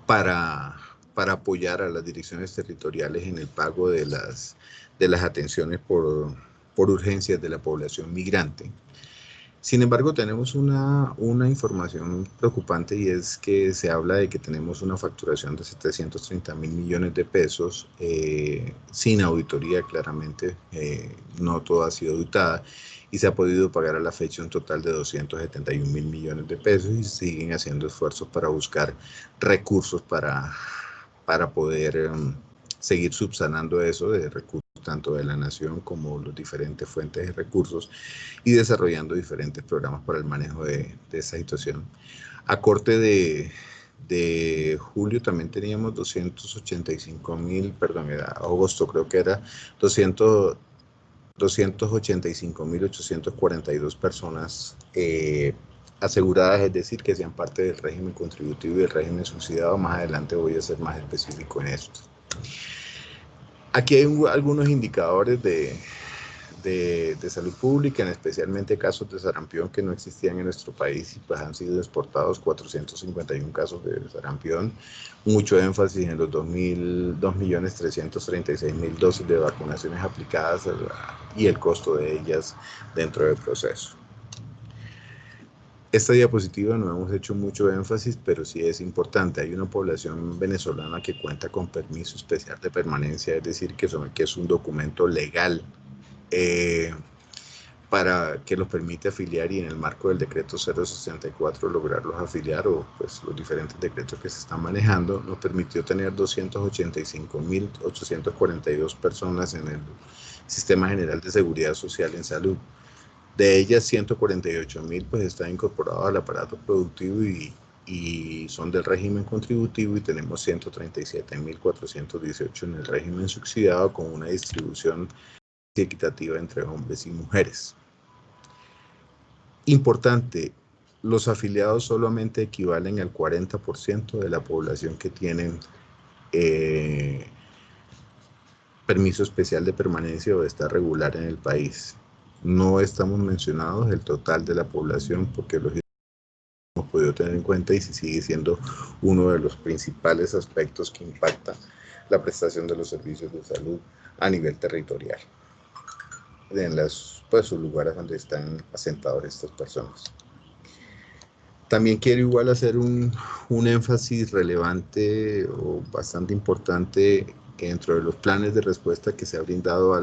para apoyar a las direcciones territoriales en el pago de las atenciones por urgencias de la población migrante. Sin embargo, tenemos una información preocupante, y es que se habla de que tenemos una facturación de 730.000 millones de pesos sin auditoría. Claramente no todo ha sido auditada, y se ha podido pagar a la fecha un total de 271.000 millones de pesos, y siguen haciendo esfuerzos para buscar recursos para poder seguir subsanando eso de recursos tanto de la nación como las diferentes fuentes de recursos, y desarrollando diferentes programas para el manejo de esa situación. A corte de julio también teníamos 285.000, perdón, era agosto, creo que era 285.842 personas aseguradas, es decir, que sean parte del régimen contributivo y del régimen subsidiado. Más adelante voy a ser más específico en esto. Aquí hay algunos indicadores de salud pública, especialmente casos de sarampión que no existían en nuestro país, y pues han sido exportados 451 casos de sarampión. Mucho énfasis en los 2.336.000 dosis de vacunaciones aplicadas y el costo de ellas dentro del proceso. Esta diapositiva no hemos hecho mucho énfasis, pero sí es importante. Hay una población venezolana que cuenta con permiso especial de permanencia, es decir, que es un documento legal para que los permite afiliar, y en el marco del decreto 064 lograrlos afiliar, o pues los diferentes decretos que se están manejando, nos permitió tener 285.842 personas en el Sistema General de Seguridad Social en Salud. De ellas, 148.000 pues están incorporados al aparato productivo y son del régimen contributivo, y tenemos 137.418 en el régimen subsidiado, con una distribución equitativa entre hombres y mujeres. Importante, los afiliados solamente equivalen al 40% de la población que tienen permiso especial de permanencia o está regular en el país. No estamos mencionados el total de la población, porque los hemos podido tener en cuenta, y sigue siendo uno de los principales aspectos que impacta la prestación de los servicios de salud a nivel territorial en los lugares donde están asentados estas personas. También quiero igual hacer un énfasis relevante o bastante importante que dentro de los planes de respuesta que se ha brindado a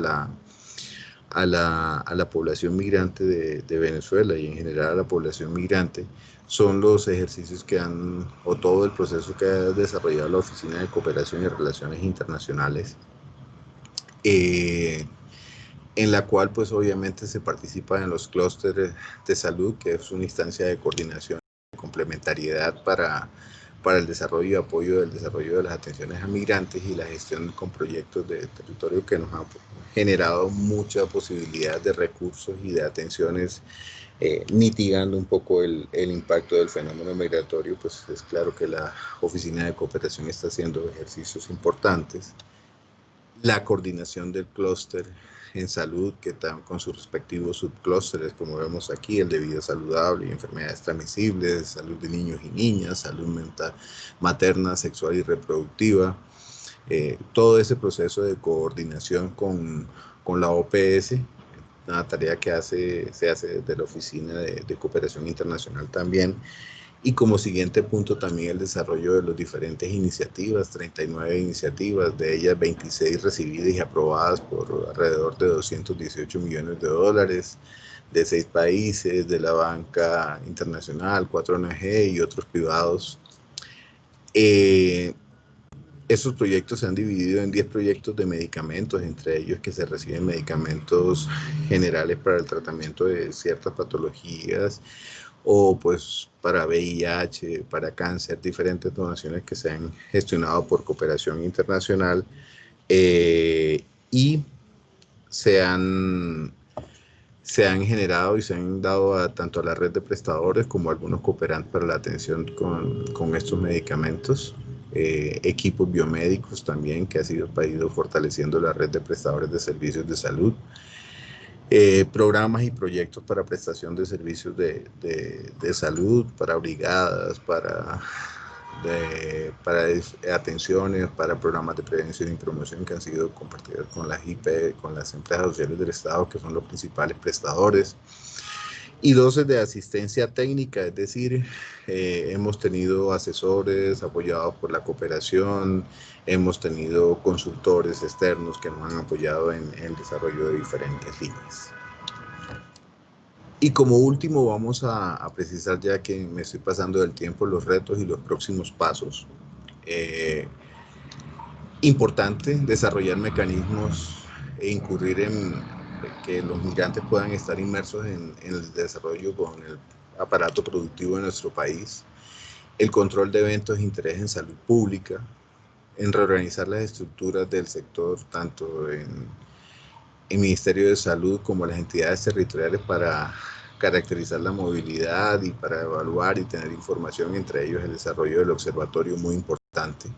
la población migrante de Venezuela, y en general a la población migrante, son los ejercicios que o todo el proceso que ha desarrollado la Oficina de Cooperación y Relaciones Internacionales, en la cual pues obviamente se participa en los clústeres de salud, que es una instancia de coordinación y complementariedad para el desarrollo y apoyo del desarrollo de las atenciones a migrantes y la gestión con proyectos de territorio, que nos ha generado mucha posibilidad de recursos y de atenciones, mitigando un poco el impacto del fenómeno migratorio. Pues es claro que la Oficina de Cooperación está haciendo ejercicios importantes. La coordinación del clúster en salud, que están con sus respectivos subclústeres, como vemos aquí, el de vida saludable y enfermedades transmisibles, salud de niños y niñas, salud mental, materna, sexual y reproductiva. Todo ese proceso de coordinación con la OPS, una tarea que se hace desde la Oficina de Cooperación Internacional también. Y como siguiente punto también el desarrollo de las diferentes iniciativas, 39 iniciativas, de ellas 26 recibidas y aprobadas por alrededor de 218 millones de dólares, de 6 países, de la banca internacional, 4 ONG y otros privados. Estos proyectos se han dividido en 10 proyectos de medicamentos, entre ellos que se reciben medicamentos generales para el tratamiento de ciertas patologías, o pues para VIH, para cáncer, diferentes donaciones que se han gestionado por cooperación internacional, y se han generado y se han dado tanto a la red de prestadores como a algunos cooperantes para la atención con estos medicamentos, equipos biomédicos también, que ha ido fortaleciendo la red de prestadores de servicios de salud. programas y proyectos para prestación de servicios de salud, para brigadas, para atenciones, para programas de prevención y promoción que han sido compartidos con las IP, con las empresas sociales del Estado, que son los principales prestadores. Y 12 de asistencia técnica, es decir, hemos tenido asesores apoyados por la cooperación, hemos tenido consultores externos que nos han apoyado en el desarrollo de diferentes líneas. Y como último vamos a precisar, ya que me estoy pasando del tiempo, los retos y los próximos pasos. Importante desarrollar mecanismos e incurrir en que los migrantes puedan estar inmersos en el desarrollo con el aparato productivo de nuestro país, el control de eventos de interés en salud pública, en reorganizar las estructuras del sector, tanto en el Ministerio de Salud como las entidades territoriales, para caracterizar la movilidad y para evaluar y tener información, entre ellos el desarrollo del observatorio, muy importante.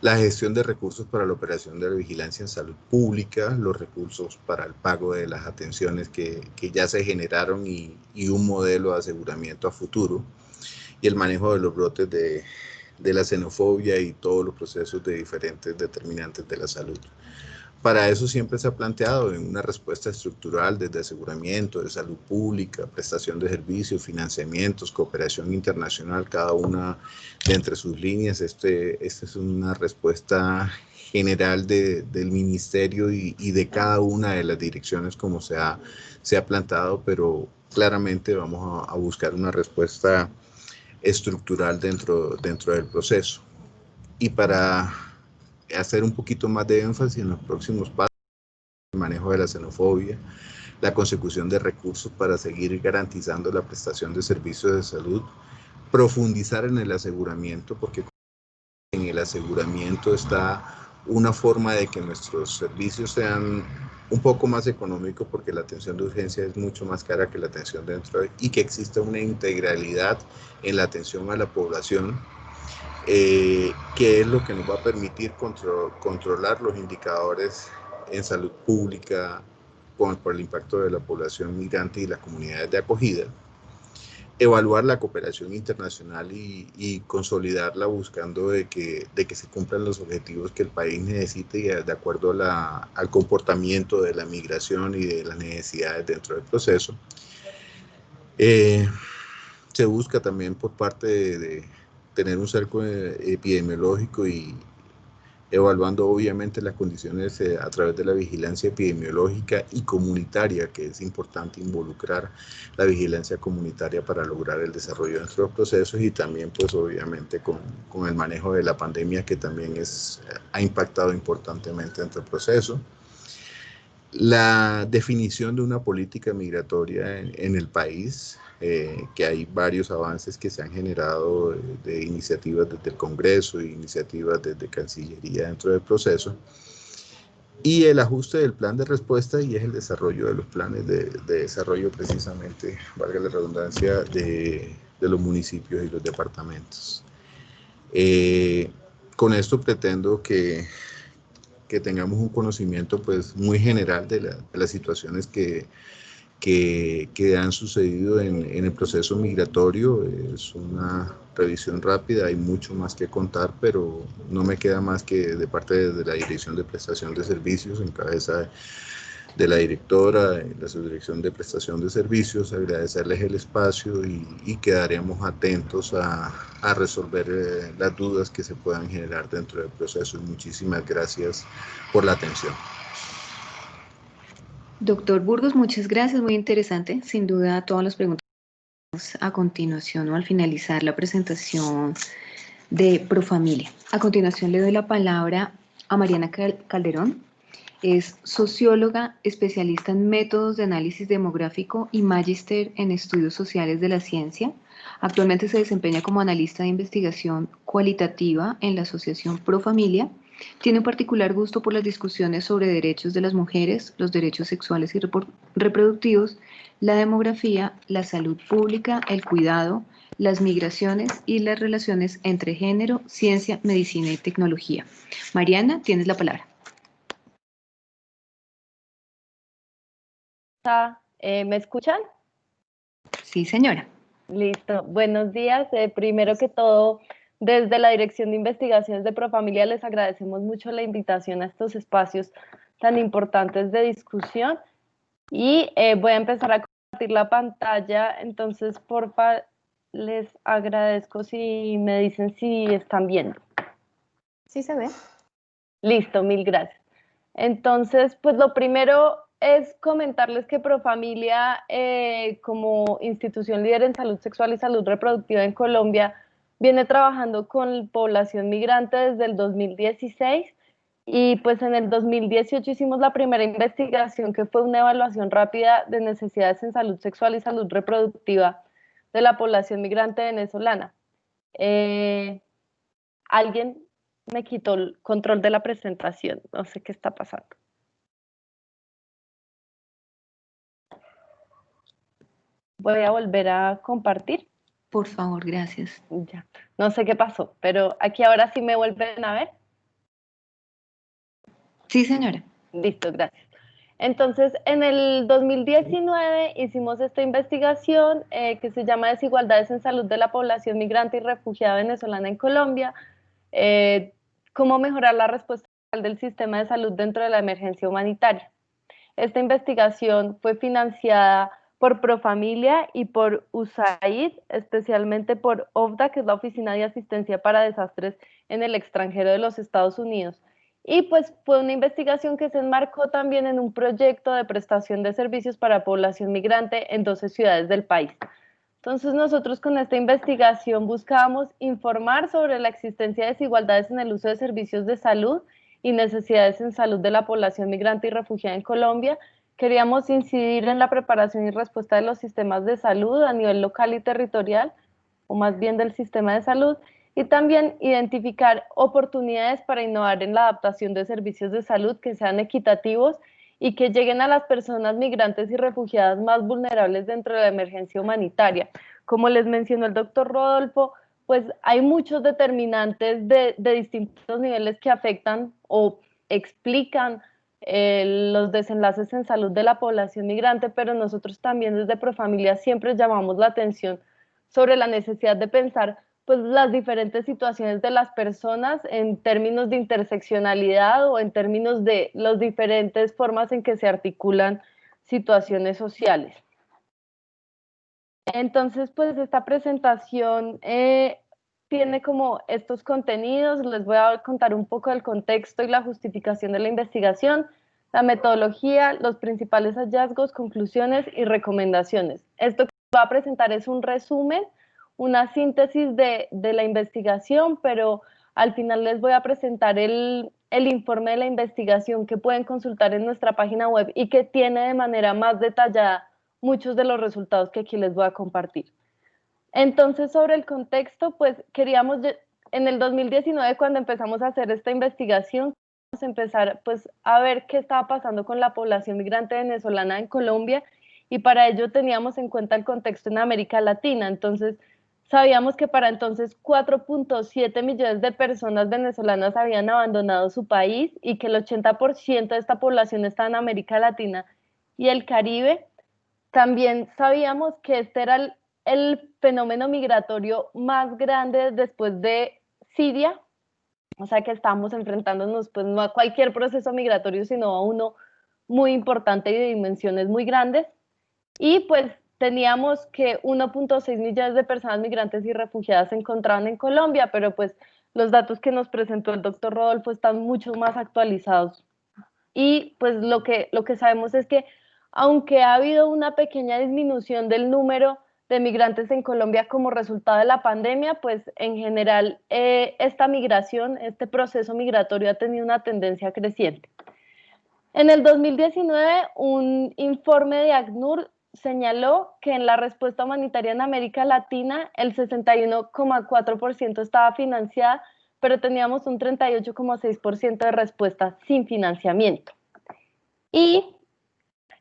La gestión de recursos para la operación de la vigilancia en salud pública, los recursos para el pago de las atenciones que ya se generaron y un modelo de aseguramiento a futuro, y el manejo de los brotes de la xenofobia y todos los procesos de diferentes determinantes de la salud. Para eso siempre se ha planteado en una respuesta estructural desde aseguramiento de salud pública, prestación de servicios, financiamientos, cooperación internacional, cada una de entre sus líneas. Esta es una respuesta general del ministerio y de cada una de las direcciones como se ha planteado, pero claramente vamos a buscar una respuesta estructural dentro del proceso. Y para hacer un poquito más de énfasis en los próximos pasos, el manejo de la xenofobia, la consecución de recursos para seguir garantizando la prestación de servicios de salud, profundizar en el aseguramiento, porque en el aseguramiento está una forma de que nuestros servicios sean un poco más económicos, porque la atención de urgencia es mucho más cara que la atención dentro, y que exista una integralidad en la atención a la población, que es lo que nos va a permitir controlar los indicadores en salud pública por el impacto de la población migrante y las comunidades de acogida. Evaluar la cooperación internacional y consolidarla, buscando de que se cumplan los objetivos que el país necesite y de acuerdo al comportamiento de la migración y de las necesidades dentro del proceso. Se busca también por parte de tener un cerco epidemiológico y evaluando obviamente las condiciones a través de la vigilancia epidemiológica y comunitaria, que es importante involucrar la vigilancia comunitaria para lograr el desarrollo de nuestros procesos, y también pues obviamente con el manejo de la pandemia, que también ha impactado importantemente dentro del proceso. La definición de una política migratoria en el país, que hay varios avances que se han generado de iniciativas desde el Congreso e iniciativas desde Cancillería dentro del proceso, y el ajuste del plan de respuesta, y es el desarrollo de los planes de desarrollo, precisamente, valga la redundancia, de los municipios y los departamentos. Con esto pretendo que tengamos un conocimiento pues muy general de las situaciones que han sucedido en el proceso migratorio. Es una revisión rápida, hay mucho más que contar, pero no me queda más que, de parte de la Dirección de Prestación de Servicios, en cabeza de la directora, la Subdirección de Prestación de Servicios, agradecerles el espacio y quedaremos atentos a resolver las dudas que se puedan generar dentro del proceso. Y muchísimas gracias por la atención. Doctor Burgos, muchas gracias, muy interesante. Sin duda, todas las preguntas a continuación o al finalizar la presentación de Profamilia. A continuación le doy la palabra a Mariana Calderón. Es socióloga, especialista en métodos de análisis demográfico y magíster en estudios sociales de la ciencia. Actualmente se desempeña como analista de investigación cualitativa en la Asociación Profamilia. Tiene un particular gusto por las discusiones sobre derechos de las mujeres, los derechos sexuales y reproductivos, la demografía, la salud pública, el cuidado, las migraciones y las relaciones entre género, ciencia, medicina y tecnología. Mariana, tienes la palabra. ¿Me escuchan? Sí, señora. Listo. Buenos días. Primero que todo, desde la Dirección de Investigaciones de Profamilia les agradecemos mucho la invitación a estos espacios tan importantes de discusión y voy a empezar a compartir la pantalla. Entonces, porfa, les agradezco si me dicen si están viendo. Sí se ve. Listo, mil gracias. Entonces, pues lo primero es comentarles que Profamilia, como institución líder en salud sexual y salud reproductiva en Colombia, viene trabajando con población migrante desde el 2016 y pues en el 2018 hicimos la primera investigación que fue una evaluación rápida de necesidades en salud sexual y salud reproductiva de la población migrante venezolana. ¿Alguien me quitó el control de la presentación? No sé qué está pasando. Voy a volver a compartir. Por favor, gracias. Ya, no sé qué pasó, pero aquí ahora sí me vuelven a ver. Sí, señora. Listo, gracias. Entonces, en el 2019 hicimos esta investigación que se llama Desigualdades en Salud de la Población Migrante y Refugiada Venezolana en Colombia. Cómo mejorar la respuesta del sistema de salud dentro de la emergencia humanitaria. Esta investigación fue financiada por Profamilia y por USAID, especialmente por OFDA, que es la Oficina de Asistencia para Desastres en el Extranjero de los Estados Unidos. Y pues fue una investigación que se enmarcó también en un proyecto de prestación de servicios para población migrante en 12 ciudades del país. Entonces nosotros con esta investigación buscábamos informar sobre la existencia de desigualdades en el uso de servicios de salud y necesidades en salud de la población migrante y refugiada en Colombia. Queríamos incidir en la preparación y respuesta de los sistemas de salud a nivel local y territorial, o más bien del sistema de salud, y también identificar oportunidades para innovar en la adaptación de servicios de salud que sean equitativos y que lleguen a las personas migrantes y refugiadas más vulnerables dentro de la emergencia humanitaria. Como les mencionó el doctor Rodolfo, pues hay muchos determinantes de distintos niveles que afectan o explican los desenlaces en salud de la población migrante, pero nosotros también desde Profamilia siempre llamamos la atención sobre la necesidad de pensar pues las diferentes situaciones de las personas en términos de interseccionalidad o en términos de las diferentes formas en que se articulan situaciones sociales. Entonces, pues esta presentación tiene como estos contenidos. Les voy a contar un poco del contexto y la justificación de la investigación, la metodología, los principales hallazgos, conclusiones y recomendaciones. Esto que voy a presentar es un resumen, una síntesis de la investigación, pero al final les voy a presentar el informe de la investigación que pueden consultar en nuestra página web y que tiene de manera más detallada muchos de los resultados que aquí les voy a compartir. Entonces, sobre el contexto, pues queríamos, en el 2019, cuando empezamos a hacer esta investigación, empezar pues a ver qué estaba pasando con la población migrante venezolana en Colombia, y para ello teníamos en cuenta el contexto en América Latina. Entonces sabíamos que para entonces 4.7 millones de personas venezolanas habían abandonado su país y que el 80% de esta población está en América Latina y el Caribe. También sabíamos que este era el fenómeno migratorio más grande después de Siria, o sea que estábamos enfrentándonos pues no a cualquier proceso migratorio, sino a uno muy importante y de dimensiones muy grandes. Y pues teníamos que 1.6 millones de personas migrantes y refugiadas se encontraban en Colombia, pero pues los datos que nos presentó el doctor Rodolfo están mucho más actualizados. Y pues lo que sabemos es que aunque ha habido una pequeña disminución del número de migrantes en Colombia como resultado de la pandemia, pues en general esta migración, este proceso migratorio ha tenido una tendencia creciente. En el 2019, un informe de ACNUR señaló que en la respuesta humanitaria en América Latina, el 61,4% estaba financiada, pero teníamos un 38,6% de respuesta sin financiamiento. Y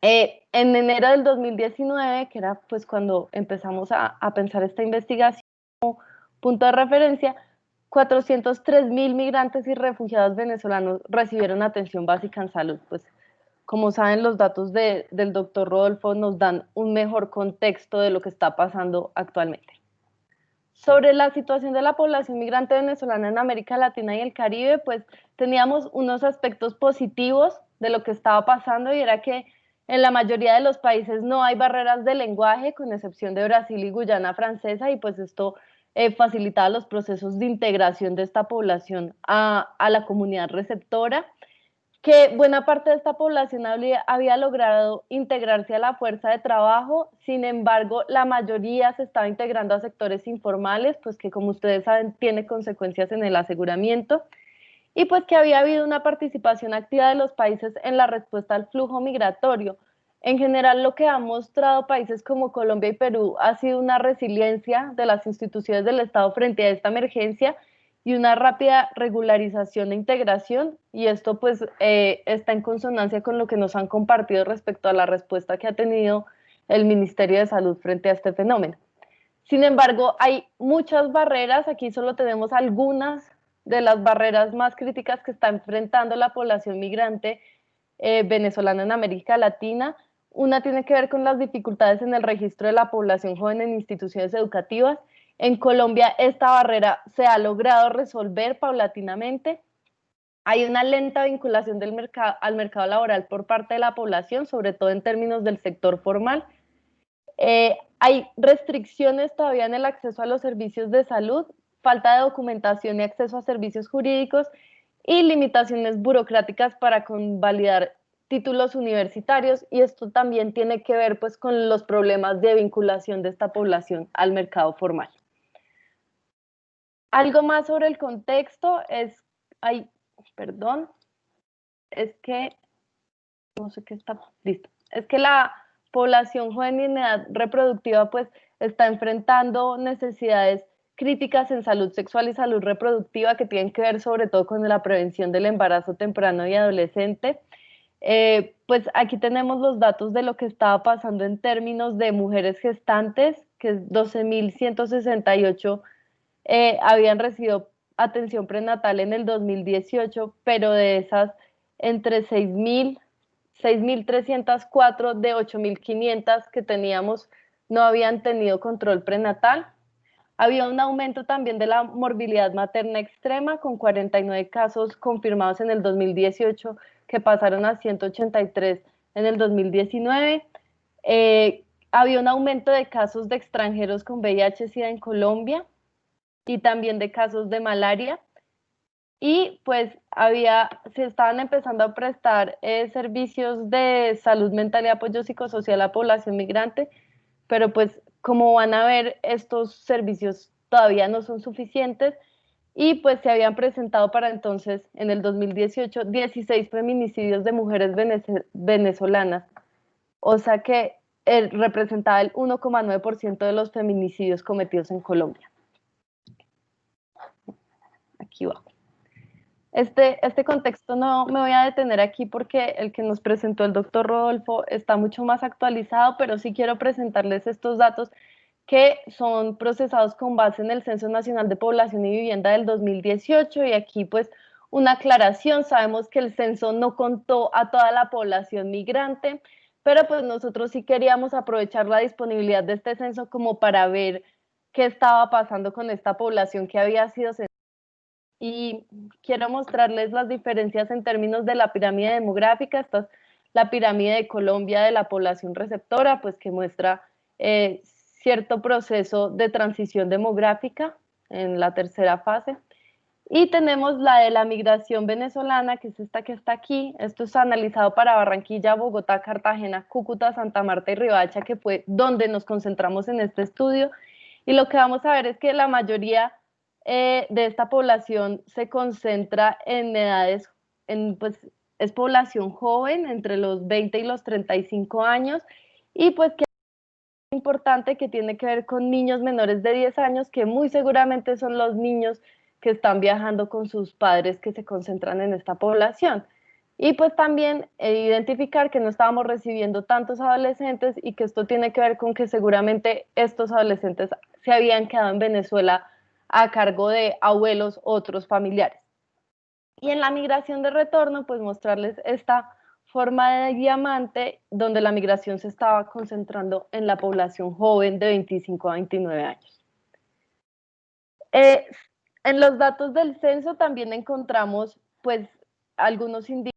en enero del 2019, que era pues cuando empezamos a pensar esta investigación como punto de referencia, 403.000 migrantes y refugiados venezolanos recibieron atención básica en salud. Pues como saben, los datos del doctor Rodolfo nos dan un mejor contexto de lo que está pasando actualmente. Sobre la situación de la población migrante venezolana en América Latina y el Caribe, pues teníamos unos aspectos positivos de lo que estaba pasando, y era que en la mayoría de los países no hay barreras de lenguaje, con excepción de Brasil y Guyana Francesa, y pues esto facilitaba los procesos de integración de esta población a la comunidad receptora, que buena parte de esta población había logrado integrarse a la fuerza de trabajo. Sin embargo, la mayoría se estaba integrando a sectores informales, pues que, como ustedes saben, tiene consecuencias en el aseguramiento, y pues que había habido una participación activa de los países en la respuesta al flujo migratorio. En general, lo que han mostrado países como Colombia y Perú ha sido una resiliencia de las instituciones del Estado frente a esta emergencia y una rápida regularización e integración, y esto pues está en consonancia con lo que nos han compartido respecto a la respuesta que ha tenido el Ministerio de Salud frente a este fenómeno. Sin embargo, hay muchas barreras. Aquí solo tenemos algunas de las barreras más críticas que está enfrentando la población migrante venezolana en América Latina. Una tiene que ver con las dificultades en el registro de la población joven en instituciones educativas. En Colombia esta barrera se ha logrado resolver paulatinamente. Hay una lenta vinculación al mercado laboral por parte de la población, sobre todo en términos del sector formal. Hay restricciones todavía en el acceso a los servicios de salud, falta de documentación y acceso a servicios jurídicos, y limitaciones burocráticas para convalidar títulos universitarios, y esto también tiene que ver pues con los problemas de vinculación de esta población al mercado formal. Algo más sobre el contexto es, no sé qué está, listo, es que la población joven y en edad reproductiva pues está enfrentando necesidades críticas en salud sexual y salud reproductiva, que tienen que ver sobre todo con la prevención del embarazo temprano y adolescente. Pues aquí tenemos los datos de lo que estaba pasando en términos de mujeres gestantes, que 12.168 habían recibido atención prenatal en el 2018, pero de esas, entre 6.304 de 8.500 que teníamos no habían tenido control prenatal. Había un aumento también de la morbilidad materna extrema, con 49 casos confirmados en el 2018, que pasaron a 183 en el 2019. Había un aumento de casos de extranjeros con VIH-Sida en Colombia, y también de casos de malaria. Y pues se estaban empezando a prestar servicios de salud mental y apoyo psicosocial a la población migrante, pero pues como van a ver, estos servicios todavía no son suficientes, y pues se habían presentado para entonces, en el 2018, 16 feminicidios de mujeres venezolanas, o sea que representaba el 1,9% de los feminicidios cometidos en Colombia. Aquí va. Este contexto no me voy a detener aquí porque el que nos presentó el doctor Rodolfo está mucho más actualizado, pero sí quiero presentarles estos datos que son procesados con base en el Censo Nacional de Población y Vivienda del 2018, y aquí pues una aclaración: sabemos que el censo no contó a toda la población migrante, pero pues nosotros sí queríamos aprovechar la disponibilidad de este censo como para ver qué estaba pasando con esta población que había sido censada. Y quiero mostrarles las diferencias en términos de la pirámide demográfica. Esta es la pirámide de Colombia de la población receptora, pues que muestra cierto proceso de transición demográfica en la tercera fase. Y tenemos la de la migración venezolana, que es esta que está aquí. Esto es analizado para Barranquilla, Bogotá, Cartagena, Cúcuta, Santa Marta y Riohacha, que fue donde nos concentramos en este estudio. Y lo que vamos a ver es que la mayoría de esta población se concentra en edades, pues es población joven, entre los 20 y los 35 años, y pues que es importante, que tiene que ver con niños menores de 10 años, que muy seguramente son los niños que están viajando con sus padres, que se concentran en esta población. Y pues también identificar que no estábamos recibiendo tantos adolescentes, y que esto tiene que ver con que seguramente estos adolescentes se habían quedado en Venezuela a cargo de abuelos, otros familiares. Y en la migración de retorno, pues mostrarles esta forma de diamante, donde la migración se estaba concentrando en la población joven de 25 a 29 años. En los datos del censo también encontramos pues algunos indicadores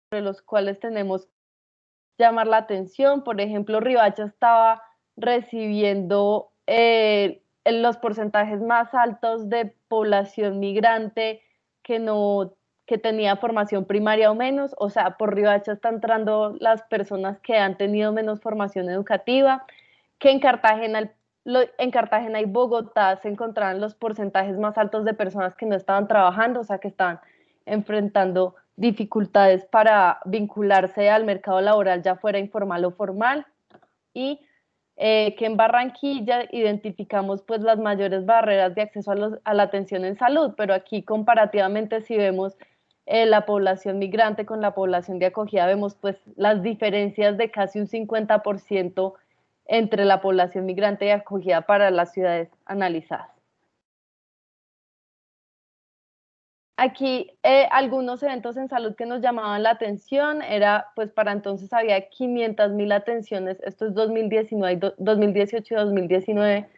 sobre los cuales tenemos que llamar la atención. Por ejemplo, Riohacha estaba recibiendo los porcentajes más altos de población migrante que tenía formación primaria o menos, o sea, por Riohacha están entrando las personas que han tenido menos formación educativa, que en Cartagena y Bogotá se encontraban los porcentajes más altos de personas que no estaban trabajando, o sea, que estaban enfrentando dificultades para vincularse al mercado laboral, ya fuera informal o formal, y que en Barranquilla identificamos pues las mayores barreras de acceso a la atención en salud, pero aquí comparativamente si vemos la población migrante con la población de acogida, vemos pues las diferencias de casi un 50% entre la población migrante y acogida para las ciudades analizadas. Aquí algunos eventos en salud que nos llamaban la atención, era pues para entonces había 500.000 atenciones, esto es 2019, 2018 y 2019,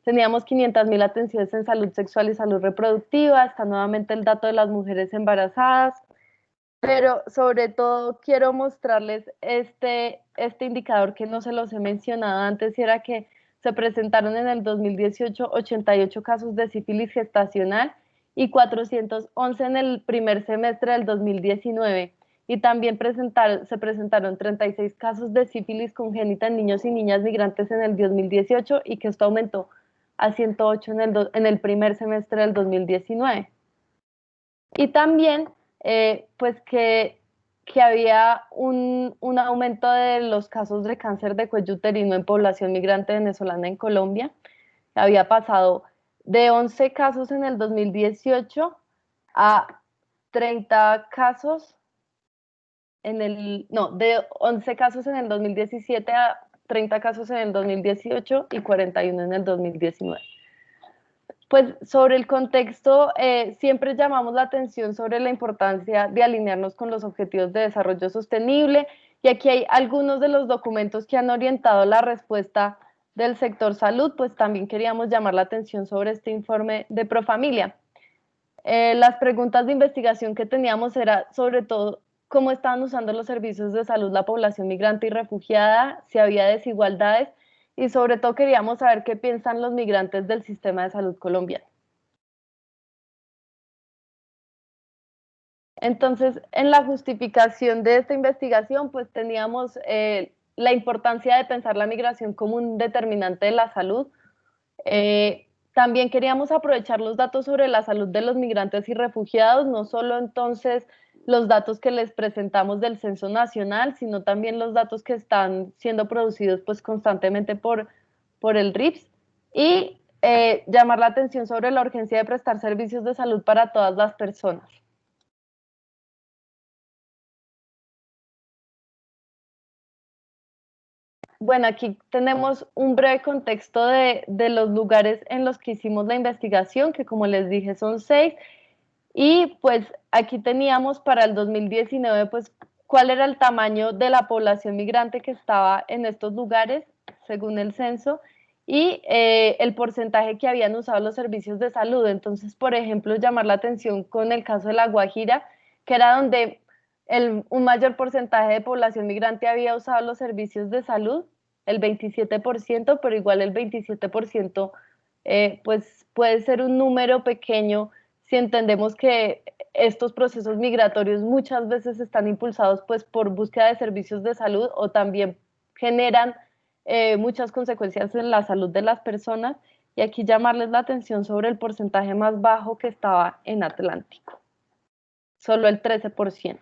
teníamos 500.000 atenciones en salud sexual y salud reproductiva, está nuevamente el dato de las mujeres embarazadas, pero sobre todo quiero mostrarles este indicador que no se los he mencionado antes, y era que se presentaron en el 2018 88 casos de sífilis gestacional y 411 en el primer semestre del 2019. Y también se presentaron 36 casos de sífilis congénita en niños y niñas migrantes en el 2018 y que esto aumentó a 108 en el primer semestre del 2019. Y también pues que había un aumento de los casos de cáncer de cuello uterino en población migrante venezolana en Colombia. Había pasado de 11 casos en el 2018 a 30 casos de 11 casos en el 2017 a 30 casos en el 2018 y 41 en el 2019. Pues sobre el contexto, siempre llamamos la atención sobre la importancia de alinearnos con los objetivos de desarrollo sostenible, y aquí hay algunos de los documentos que han orientado la respuesta del sector salud, pues también queríamos llamar la atención sobre este informe de Profamilia. Las preguntas de investigación que teníamos era sobre todo cómo estaban usando los servicios de salud la población migrante y refugiada, si había desigualdades, y sobre todo queríamos saber qué piensan los migrantes del sistema de salud colombiano. Entonces, en la justificación de esta investigación, pues teníamos la importancia de pensar la migración como un determinante de la salud. También queríamos aprovechar los datos sobre la salud de los migrantes y refugiados, no solo entonces los datos que les presentamos del Censo Nacional, sino también los datos que están siendo producidos pues constantemente por el RIPS, y llamar la atención sobre la urgencia de prestar servicios de salud para todas las personas. Bueno, aquí tenemos un breve contexto de los lugares en los que hicimos la investigación, que como les dije son 6, y pues aquí teníamos para el 2019 pues cuál era el tamaño de la población migrante que estaba en estos lugares según el censo, y el porcentaje que habían usado los servicios de salud. Entonces, por ejemplo, llamar la atención con el caso de La Guajira, que era donde un mayor porcentaje de población migrante había usado los servicios de salud, el 27%, pero igual el 27% pues puede ser un número pequeño si entendemos que estos procesos migratorios muchas veces están impulsados pues por búsqueda de servicios de salud, o también generan muchas consecuencias en la salud de las personas, y aquí llamarles la atención sobre el porcentaje más bajo que estaba en Atlántico, solo el 13%.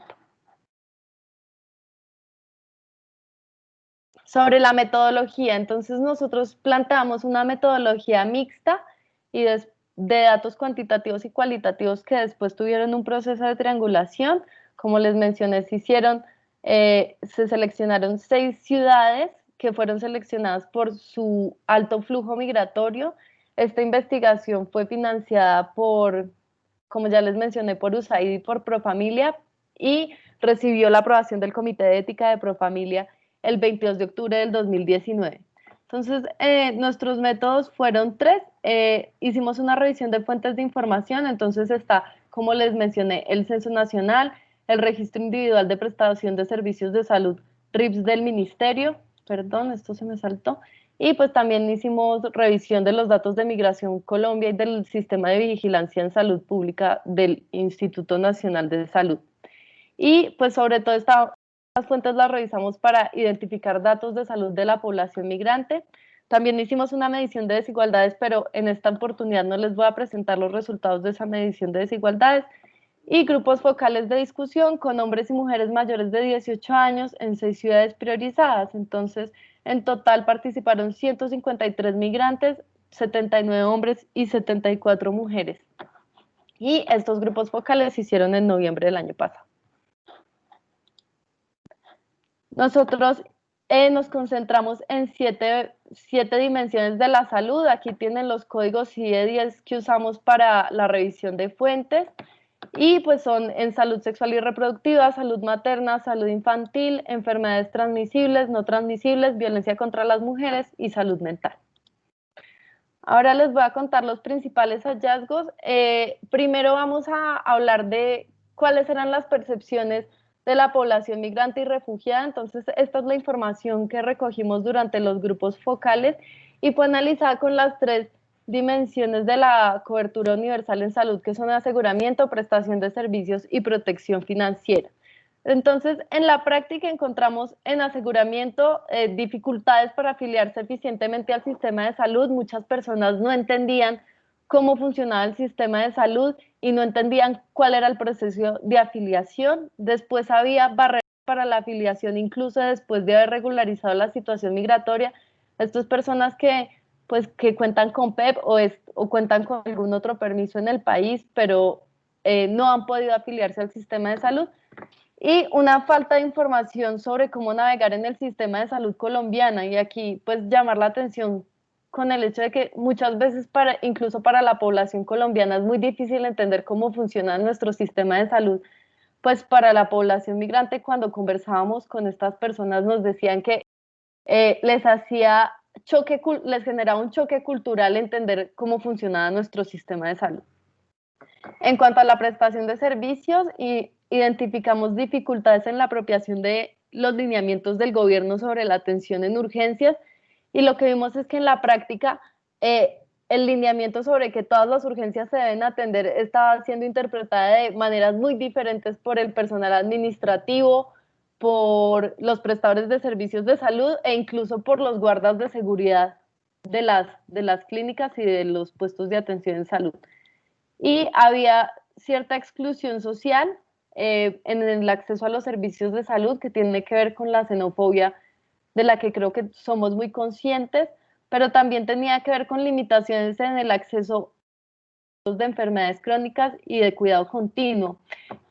Sobre la metodología, entonces nosotros planteamos una metodología mixta y de datos cuantitativos y cualitativos que después tuvieron un proceso de triangulación. Como les mencioné, se seleccionaron 6 ciudades que fueron seleccionadas por su alto flujo migratorio. Esta investigación fue financiada por, como ya les mencioné, por USAID y por Profamilia, y recibió la aprobación del Comité de Ética de Profamilia el 22 de octubre del 2019. Entonces, nuestros métodos fueron 3. Hicimos una revisión de fuentes de información, entonces está, como les mencioné, el Censo Nacional, el Registro Individual de Prestación de Servicios de Salud, RIPS del Ministerio, perdón, esto se me saltó, y pues también hicimos revisión de los datos de Migración Colombia y del Sistema de Vigilancia en Salud Pública del Instituto Nacional de Salud. Y pues sobre todo estas fuentes las revisamos para identificar datos de salud de la población migrante. También hicimos una medición de desigualdades, pero en esta oportunidad no les voy a presentar los resultados de esa medición de desigualdades. Y grupos focales de discusión con hombres y mujeres mayores de 18 años en 6 ciudades priorizadas. Entonces, en total participaron 153 migrantes, 79 hombres y 74 mujeres. Y estos grupos focales se hicieron en noviembre del año pasado. Nosotros nos concentramos en siete dimensiones de la salud. Aquí tienen los códigos CIE-10 que usamos para la revisión de fuentes. Y pues son en salud sexual y reproductiva, salud materna, salud infantil, enfermedades transmisibles, no transmisibles, violencia contra las mujeres y salud mental. Ahora les voy a contar los principales hallazgos. Primero vamos a hablar de cuáles eran las percepciones de la población migrante y refugiada. Entonces, esta es la información que recogimos durante los grupos focales y fue analizada con las 3 dimensiones de la cobertura universal en salud, que son aseguramiento, prestación de servicios y protección financiera. Entonces, en la práctica encontramos en aseguramiento dificultades para afiliarse eficientemente al sistema de salud. Muchas personas no entendían cómo funcionaba el sistema de salud y no entendían cuál era el proceso de afiliación. Después había barreras para la afiliación, incluso después de haber regularizado la situación migratoria. Estas personas que cuentan con PEP o cuentan con algún otro permiso en el país, pero no han podido afiliarse al sistema de salud. Y una falta de información sobre cómo navegar en el sistema de salud colombiana. Y aquí, pues, llamar la atención con el hecho de que muchas veces, incluso para la población colombiana, es muy difícil entender cómo funciona nuestro sistema de salud. Pues para la población migrante, cuando conversábamos con estas personas, nos decían que les generaba un choque cultural entender cómo funcionaba nuestro sistema de salud. En cuanto a la prestación de servicios, identificamos dificultades en la apropiación de los lineamientos del gobierno sobre la atención en urgencias, y lo que vimos es que en la práctica el lineamiento sobre que todas las urgencias se deben atender estaba siendo interpretada de maneras muy diferentes por el personal administrativo, por los prestadores de servicios de salud e incluso por los guardas de seguridad de las clínicas y de los puestos de atención en salud. Y había cierta exclusión social en el acceso a los servicios de salud, que tiene que ver con la xenofobia, de la que creo que somos muy conscientes, pero también tenía que ver con limitaciones en el acceso de enfermedades crónicas y de cuidado continuo,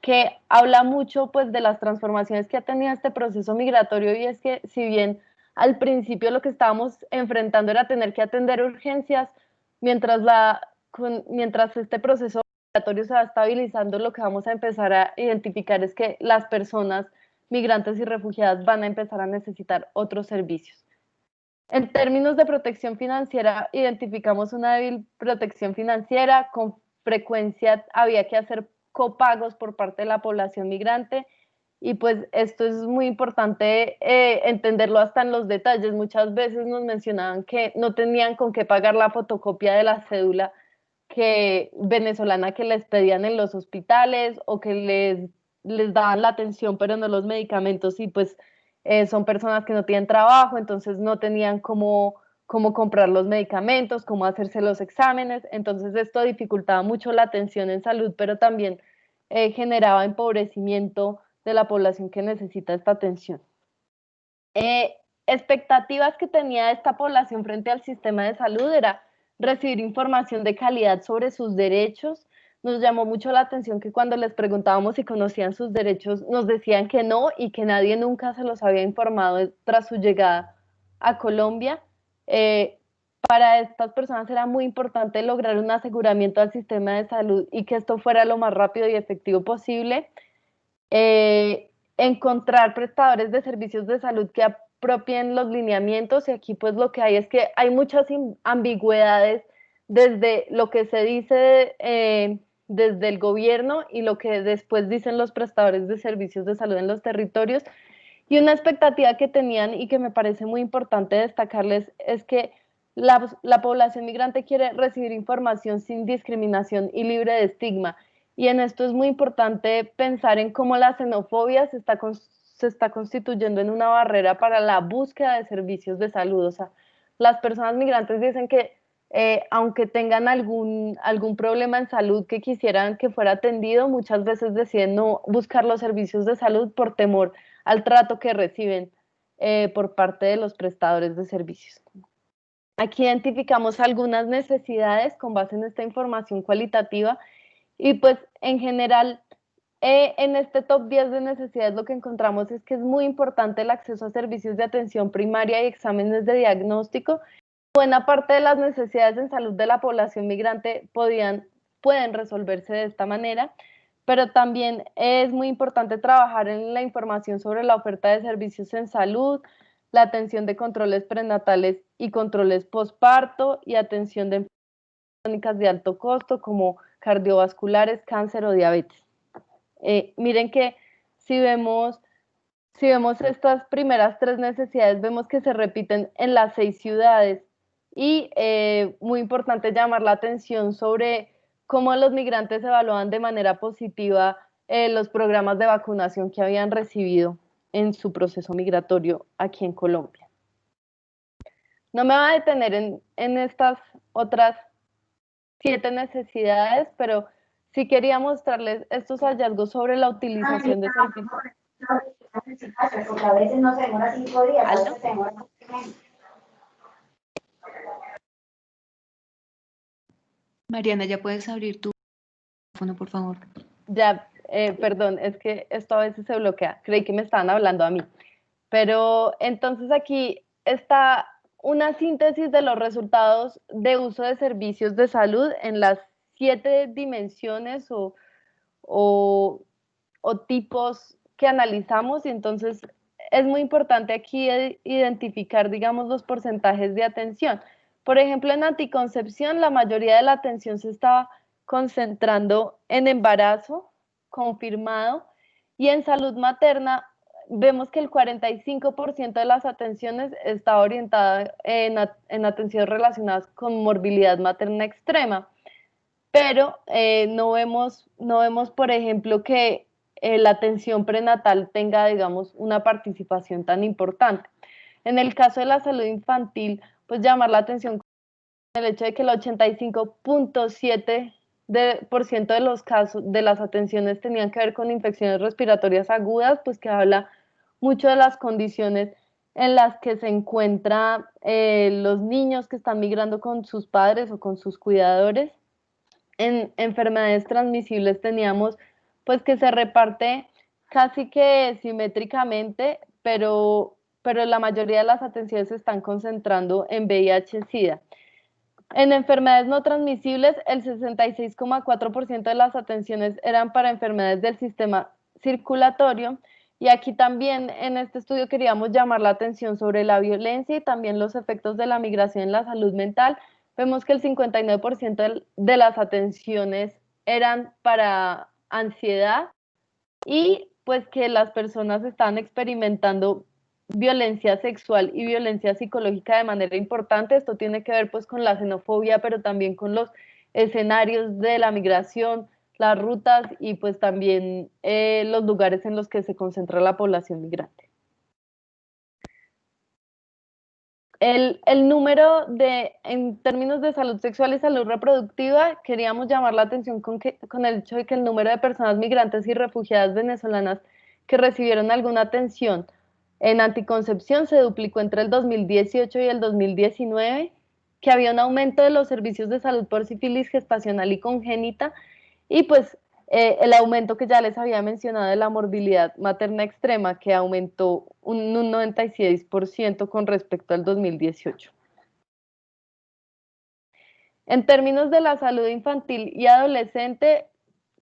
que habla mucho pues de las transformaciones que ha tenido este proceso migratorio. Y es que si bien al principio lo que estábamos enfrentando era tener que atender urgencias, mientras este proceso migratorio se va estabilizando, lo que vamos a empezar a identificar es que las personas migrantes y refugiadas van a empezar a necesitar otros servicios. En términos de protección financiera, identificamos una débil protección financiera. Con frecuencia había que hacer copagos por parte de la población migrante, y pues esto es muy importante entenderlo hasta en los detalles. Muchas veces nos mencionaban que no tenían con qué pagar la fotocopia de la cédula venezolana que les pedían en los hospitales, o que les daban la atención pero no los medicamentos, y pues son personas que no tienen trabajo, entonces no tenían cómo comprar los medicamentos, cómo hacerse los exámenes. Entonces esto dificultaba mucho la atención en salud, pero también generaba empobrecimiento de la población que necesita esta atención. Expectativas que tenía esta población frente al sistema de salud era recibir información de calidad sobre sus derechos. Nos llamó mucho la atención que cuando les preguntábamos si conocían sus derechos, nos decían que no, y que nadie nunca se los había informado tras su llegada a Colombia. Para estas personas era muy importante lograr un aseguramiento al sistema de salud y que esto fuera lo más rápido y efectivo posible. encontrar prestadores de servicios de salud que apropien los lineamientos, y aquí pues lo que hay es que hay muchas ambigüedades desde lo que se dice desde el gobierno y lo que después dicen los prestadores de servicios de salud en los territorios. Y una expectativa que tenían y que me parece muy importante destacarles es que la población migrante quiere recibir información sin discriminación y libre de estigma. Y en esto es muy importante pensar en cómo la xenofobia se está constituyendo en una barrera para la búsqueda de servicios de salud. O sea, las personas migrantes dicen que aunque tengan algún problema en salud que quisieran que fuera atendido, muchas veces deciden no buscar los servicios de salud por temor al trato que reciben por parte de los prestadores de servicios. Aquí identificamos algunas necesidades con base en esta información cualitativa y pues en general en este top 10 de necesidades lo que encontramos es que es muy importante el acceso a servicios de atención primaria y exámenes de diagnóstico. Buena parte de las necesidades en salud de la población migrante pueden resolverse de esta manera, pero también es muy importante trabajar en la información sobre la oferta de servicios en salud, la atención de controles prenatales y controles posparto y atención de enfermedades crónicas de alto costo como cardiovasculares, cáncer o diabetes. Miren que si vemos estas primeras 3 necesidades, vemos que se repiten en las 6 ciudades y muy importante llamar la atención sobre cómo los migrantes evaluaban de manera positiva los programas de vacunación que habían recibido en su proceso migratorio aquí en Colombia. No me voy a detener en estas otras 7 necesidades, pero sí quería mostrarles estos hallazgos sobre la utilización de servicios. Porque a veces no se demora 5 días, a veces se demora menos. Mariana, ya puedes abrir tu teléfono, por favor. Ya, perdón, es que esto a veces se bloquea. Creí que me estaban hablando a mí. Pero entonces aquí está una síntesis de los resultados de uso de servicios de salud en las 7 dimensiones o tipos que analizamos, y entonces es muy importante aquí identificar, digamos, los porcentajes de atención. Por ejemplo, en anticoncepción, la mayoría de la atención se estaba concentrando en embarazo confirmado, y en salud materna vemos que el 45% de las atenciones está orientada en atenciones relacionadas con morbilidad materna extrema, pero no vemos, por ejemplo, que la atención prenatal tenga, digamos, una participación tan importante. En el caso de la salud infantil, pues llamar la atención con el hecho de que el 85.7% de los casos de las atenciones tenían que ver con infecciones respiratorias agudas, pues que habla mucho de las condiciones en las que se encuentran los niños que están migrando con sus padres o con sus cuidadores. En enfermedades transmisibles teníamos pues que se reparte casi que simétricamente, pero la mayoría de las atenciones se están concentrando en VIH-Sida. En enfermedades no transmisibles, el 66,4% de las atenciones eran para enfermedades del sistema circulatorio, y aquí también en este estudio queríamos llamar la atención sobre la violencia y también los efectos de la migración en la salud mental. Vemos que el 59% de las atenciones eran para ansiedad y pues que las personas están experimentando violencia sexual y violencia psicológica de manera importante. Esto tiene que ver pues con la xenofobia, pero también con los escenarios de la migración, las rutas y pues también los lugares en los que se concentra la población migrante. El número en términos de salud sexual y salud reproductiva, queríamos llamar la atención con el hecho de que el número de personas migrantes y refugiadas venezolanas que recibieron alguna atención en anticoncepción se duplicó entre el 2018 y el 2019, que había un aumento de los servicios de salud por sífilis gestacional y congénita, y pues el aumento que ya les había mencionado de la morbilidad materna extrema, que aumentó un 96% con respecto al 2018. En términos de la salud infantil y adolescente,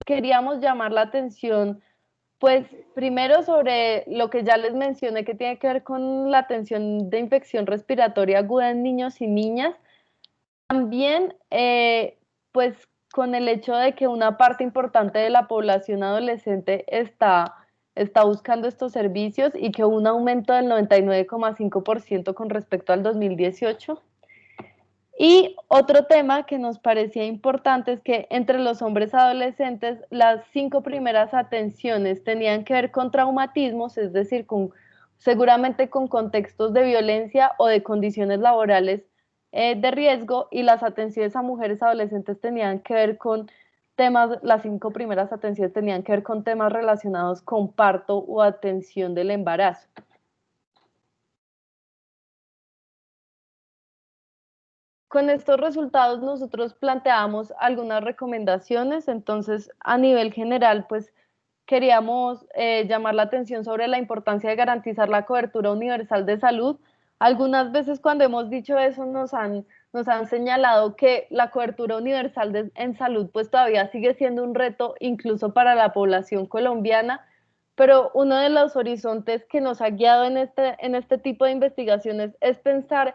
queríamos llamar la atención Pues primero sobre lo que ya les mencioné que tiene que ver con la atención de infección respiratoria aguda en niños y niñas. También pues con el hecho de que una parte importante de la población adolescente está buscando estos servicios y que hubo un aumento del 99,5% con respecto al 2018. Y otro tema que nos parecía importante es que entre los hombres adolescentes las 5 primeras atenciones tenían que ver con traumatismos, es decir, seguramente con contextos de violencia o de condiciones laborales de riesgo, y las atenciones a mujeres adolescentes tenían que ver con temas, las 5 primeras atenciones tenían que ver con temas relacionados con parto o atención del embarazo. Con estos resultados nosotros planteamos algunas recomendaciones. Entonces, a nivel general, pues queríamos llamar la atención sobre la importancia de garantizar la cobertura universal de salud. Algunas veces cuando hemos dicho eso nos han señalado que la cobertura universal en salud pues todavía sigue siendo un reto incluso para la población colombiana, pero uno de los horizontes que nos ha guiado en este tipo de investigaciones es pensar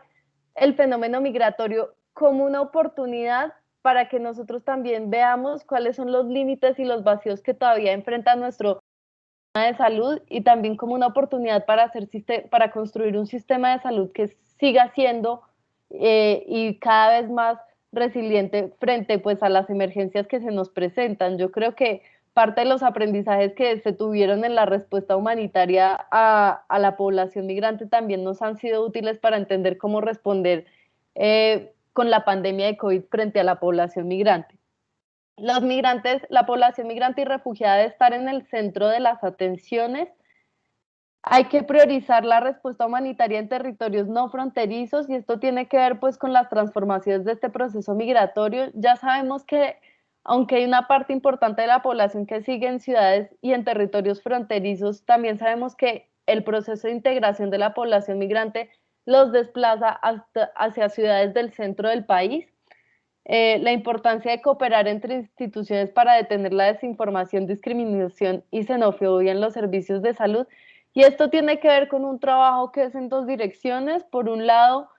el fenómeno migratorio como una oportunidad para que nosotros también veamos cuáles son los límites y los vacíos que todavía enfrenta nuestro sistema de salud, y también como una oportunidad para construir un sistema de salud que siga siendo y cada vez más resiliente frente pues a las emergencias que se nos presentan. Yo creo que parte de los aprendizajes que se tuvieron en la respuesta humanitaria a la población migrante también nos han sido útiles para entender cómo responder con la pandemia de COVID frente a la población migrante. Los migrantes, la población migrante y refugiada debe estar en el centro de las atenciones. Hay que priorizar la respuesta humanitaria en territorios no fronterizos, y esto tiene que ver pues con las transformaciones de este proceso migratorio. Ya sabemos que aunque hay una parte importante de la población que sigue en ciudades y en territorios fronterizos, también sabemos que el proceso de integración de la población migrante los desplaza hacia ciudades del centro del país. La importancia de cooperar entre instituciones para detener la desinformación, discriminación y xenofobia en los servicios de salud. Y esto tiene que ver con un trabajo que es en 2 direcciones. Por un lado,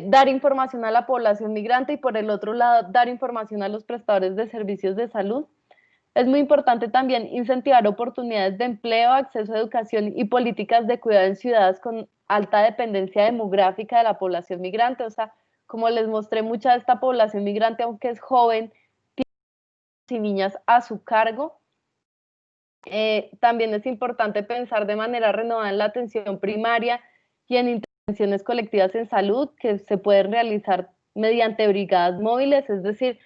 dar información a la población migrante, y por el otro lado, dar información a los prestadores de servicios de salud. Es muy importante también incentivar oportunidades de empleo, acceso a educación y políticas de cuidado en ciudades con alta dependencia demográfica de la población migrante. O sea, como les mostré, mucha de esta población migrante, aunque es joven, tiene niños y niñas a su cargo. También es importante pensar de manera renovada en la atención primaria y en intervenciones colectivas en salud que se pueden realizar mediante brigadas móviles, es decir,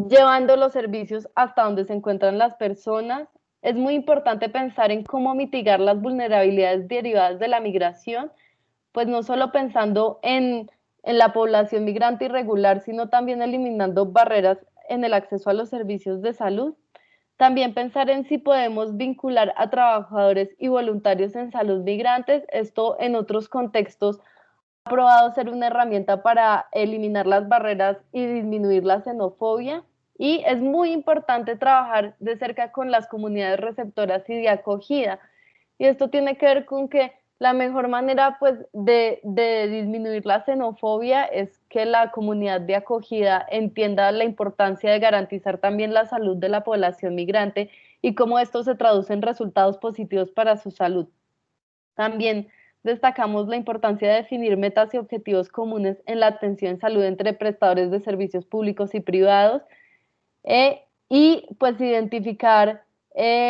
llevando los servicios hasta donde se encuentran las personas. Es muy importante pensar en cómo mitigar las vulnerabilidades derivadas de la migración, pues no solo pensando en la población migrante irregular, sino también eliminando barreras en el acceso a los servicios de salud. También pensar en si podemos vincular a trabajadores y voluntarios en salud migrantes. Esto en otros contextos ha probado ser una herramienta para eliminar las barreras y disminuir la xenofobia. Y es muy importante trabajar de cerca con las comunidades receptoras y de acogida. Y esto tiene que ver con que la mejor manera pues, de disminuir la xenofobia es que la comunidad de acogida entienda la importancia de garantizar también la salud de la población migrante y cómo esto se traduce en resultados positivos para su salud. También destacamos la importancia de definir metas y objetivos comunes en la atención en salud entre prestadores de servicios públicos y privados, y pues identificar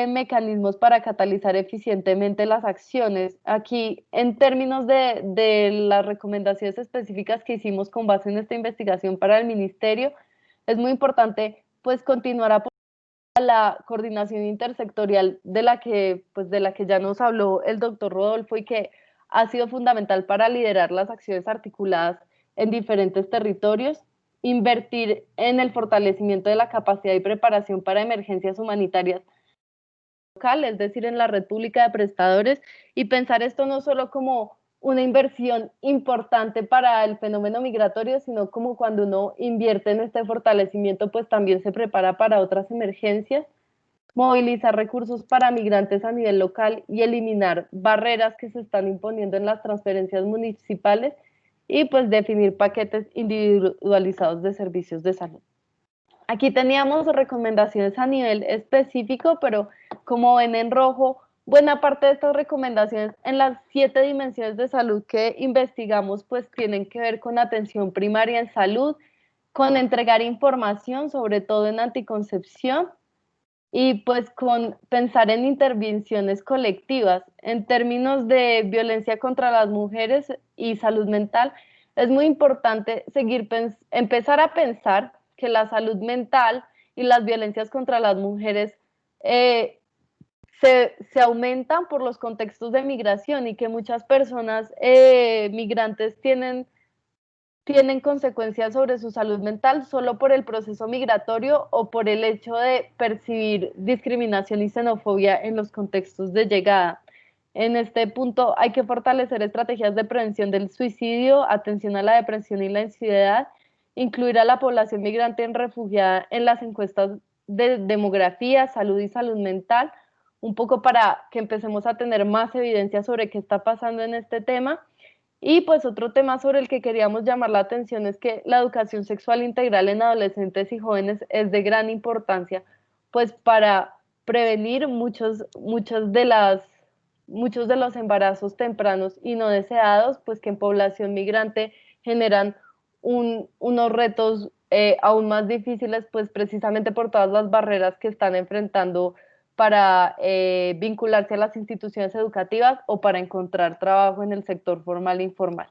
mecanismos para catalizar eficientemente las acciones. Aquí, en términos de las recomendaciones específicas que hicimos con base en esta investigación para el ministerio, es muy importante pues continuar apoyando la coordinación intersectorial de la que ya nos habló el doctor Rodolfo, y que ha sido fundamental para liderar las acciones articuladas en diferentes territorios. Invertir en el fortalecimiento de la capacidad y preparación para emergencias humanitarias local, es decir, en la red pública de prestadores, y pensar esto no solo como una inversión importante para el fenómeno migratorio, sino como cuando uno invierte en este fortalecimiento, pues también se prepara para otras emergencias. movilizar recursos para migrantes a nivel local y eliminar barreras que se están imponiendo en las transferencias municipales y pues definir paquetes individualizados de servicios de salud. Aquí teníamos recomendaciones a nivel específico, pero como ven en rojo, buena parte de estas recomendaciones en las 7 dimensiones de salud que investigamos pues tienen que ver con atención primaria en salud, con entregar información, sobre todo en anticoncepción, y pues con pensar en intervenciones colectivas. En términos de violencia contra las mujeres y salud mental, es muy importante empezar a pensar que la salud mental y las violencias contra las mujeres se aumentan por los contextos de migración y que muchas personas migrantes tienen consecuencias sobre su salud mental solo por el proceso migratorio o por el hecho de percibir discriminación y xenofobia en los contextos de llegada. En este punto hay que fortalecer estrategias de prevención del suicidio, atención a la depresión y la ansiedad, incluir a la población migrante refugiada en las encuestas de demografía, salud y salud mental, un poco para que empecemos a tener más evidencia sobre qué está pasando en este tema. Y pues otro tema sobre el que queríamos llamar la atención es que la educación sexual integral en adolescentes y jóvenes es de gran importancia, pues para prevenir muchos de los embarazos tempranos y no deseados, pues que en población migrante generan unos retos aún más difíciles, pues precisamente por todas las barreras que están enfrentando para vincularse a las instituciones educativas o para encontrar trabajo en el sector formal e informal.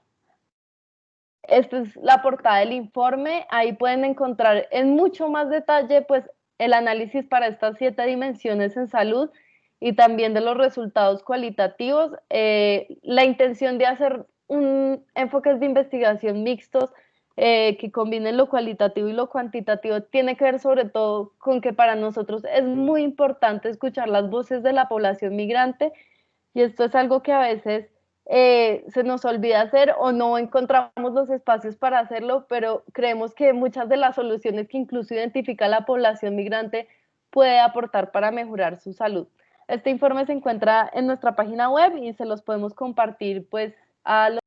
Esta es la portada del informe. Ahí pueden encontrar en mucho más detalle pues, el análisis para estas 7 dimensiones en salud y también de los resultados cualitativos. La intención de hacer enfoques de investigación mixtos que combinen lo cualitativo y lo cuantitativo tiene que ver sobre todo con que para nosotros es muy importante escuchar las voces de la población migrante y esto es algo que a veces se nos olvida hacer o no encontramos los espacios para hacerlo, pero creemos que muchas de las soluciones que incluso identifica la población migrante puede aportar para mejorar su salud. Este informe se encuentra en nuestra página web y se los podemos compartir pues a los.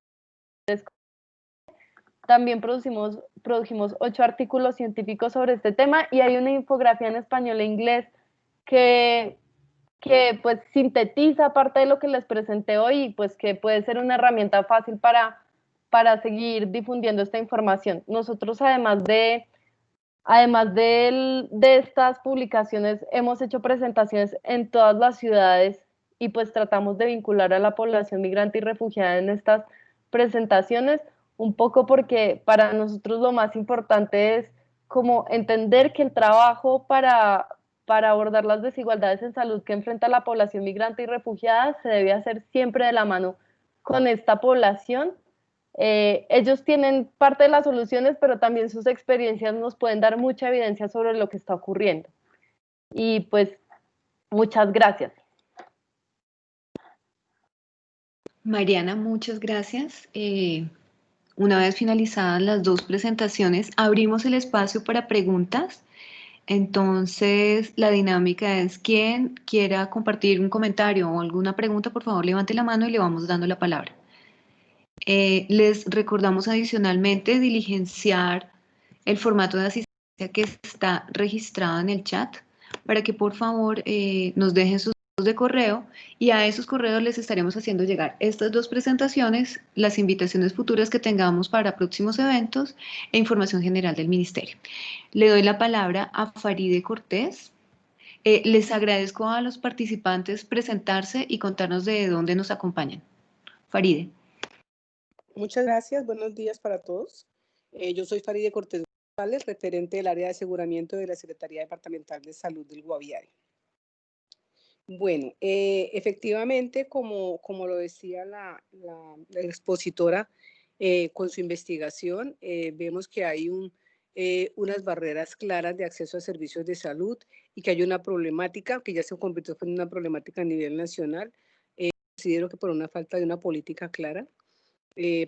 También produjimos 8 artículos científicos sobre este tema y hay una infografía en español e inglés que pues sintetiza parte de lo que les presenté hoy y pues que puede ser una herramienta fácil para seguir difundiendo esta información. Nosotros además de estas publicaciones hemos hecho presentaciones en todas las ciudades y pues tratamos de vincular a la población migrante y refugiada en estas presentaciones, un poco porque para nosotros lo más importante es como entender que el trabajo para abordar las desigualdades en salud que enfrenta la población migrante y refugiada se debe hacer siempre de la mano con esta población. Ellos tienen parte de las soluciones, pero también sus experiencias nos pueden dar mucha evidencia sobre lo que está ocurriendo. Y pues, muchas gracias. Mariana, muchas gracias. Una vez finalizadas las 2 presentaciones, abrimos el espacio para preguntas. Entonces, la dinámica es quien quiera compartir un comentario o alguna pregunta, por favor, levante la mano y le vamos dando la palabra. Les recordamos adicionalmente diligenciar el formato de asistencia que está registrado en el chat para que por favor nos dejen sus datos de correo y a esos correos les estaremos haciendo llegar estas 2 presentaciones, las invitaciones futuras que tengamos para próximos eventos e información general del Ministerio. Le doy la palabra a Faride Cortés. Les agradezco a los participantes presentarse y contarnos de dónde nos acompañan. Faride. Muchas gracias, buenos días para todos. Yo soy Faride Cortés González, referente del área de aseguramiento de la Secretaría Departamental de Salud del Guaviare. Bueno, efectivamente, como lo decía la expositora con su investigación, vemos que hay unas barreras claras de acceso a servicios de salud y que hay una problemática que ya se convirtió en una problemática a nivel nacional. Considero que por una falta de una política clara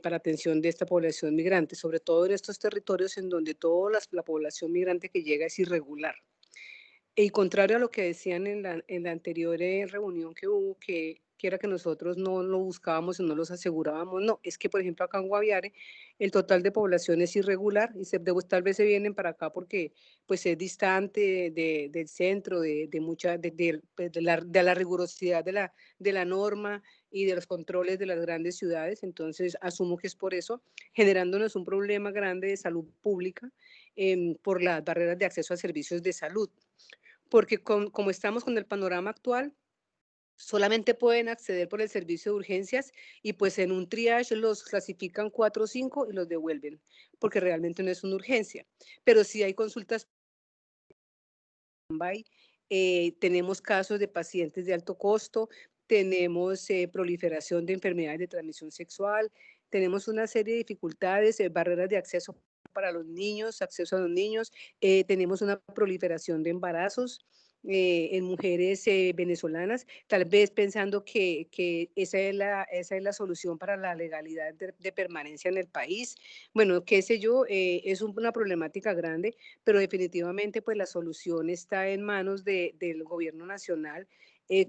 para atención de esta población migrante, sobre todo en estos territorios en donde toda la población migrante que llega es irregular. Y contrario a lo que decían en la anterior reunión que hubo, que era que nosotros no lo buscábamos y no los asegurábamos, no, es que por ejemplo acá en Guaviare el total de población es irregular y tal vez se vienen para acá porque pues es distante del centro, pues, de la rigurosidad de la norma y de los controles de las grandes ciudades, entonces asumo que es por eso, generándonos un problema grande de salud pública por las barreras de acceso a servicios de salud. Porque como estamos con el panorama actual, solamente pueden acceder por el servicio de urgencias y pues en un triage los clasifican 4 o 5 y los devuelven, porque realmente no es una urgencia. Pero sí hay consultas. Tenemos casos de pacientes de alto costo, tenemos proliferación de enfermedades de transmisión sexual, tenemos una serie de dificultades, barreras de acceso para los niños, acceso a los niños, tenemos una proliferación de embarazos en mujeres venezolanas, tal vez pensando que esa es la solución para la legalidad de permanencia en el país. Bueno, qué sé yo, es una problemática grande, pero definitivamente pues la solución está en manos del gobierno nacional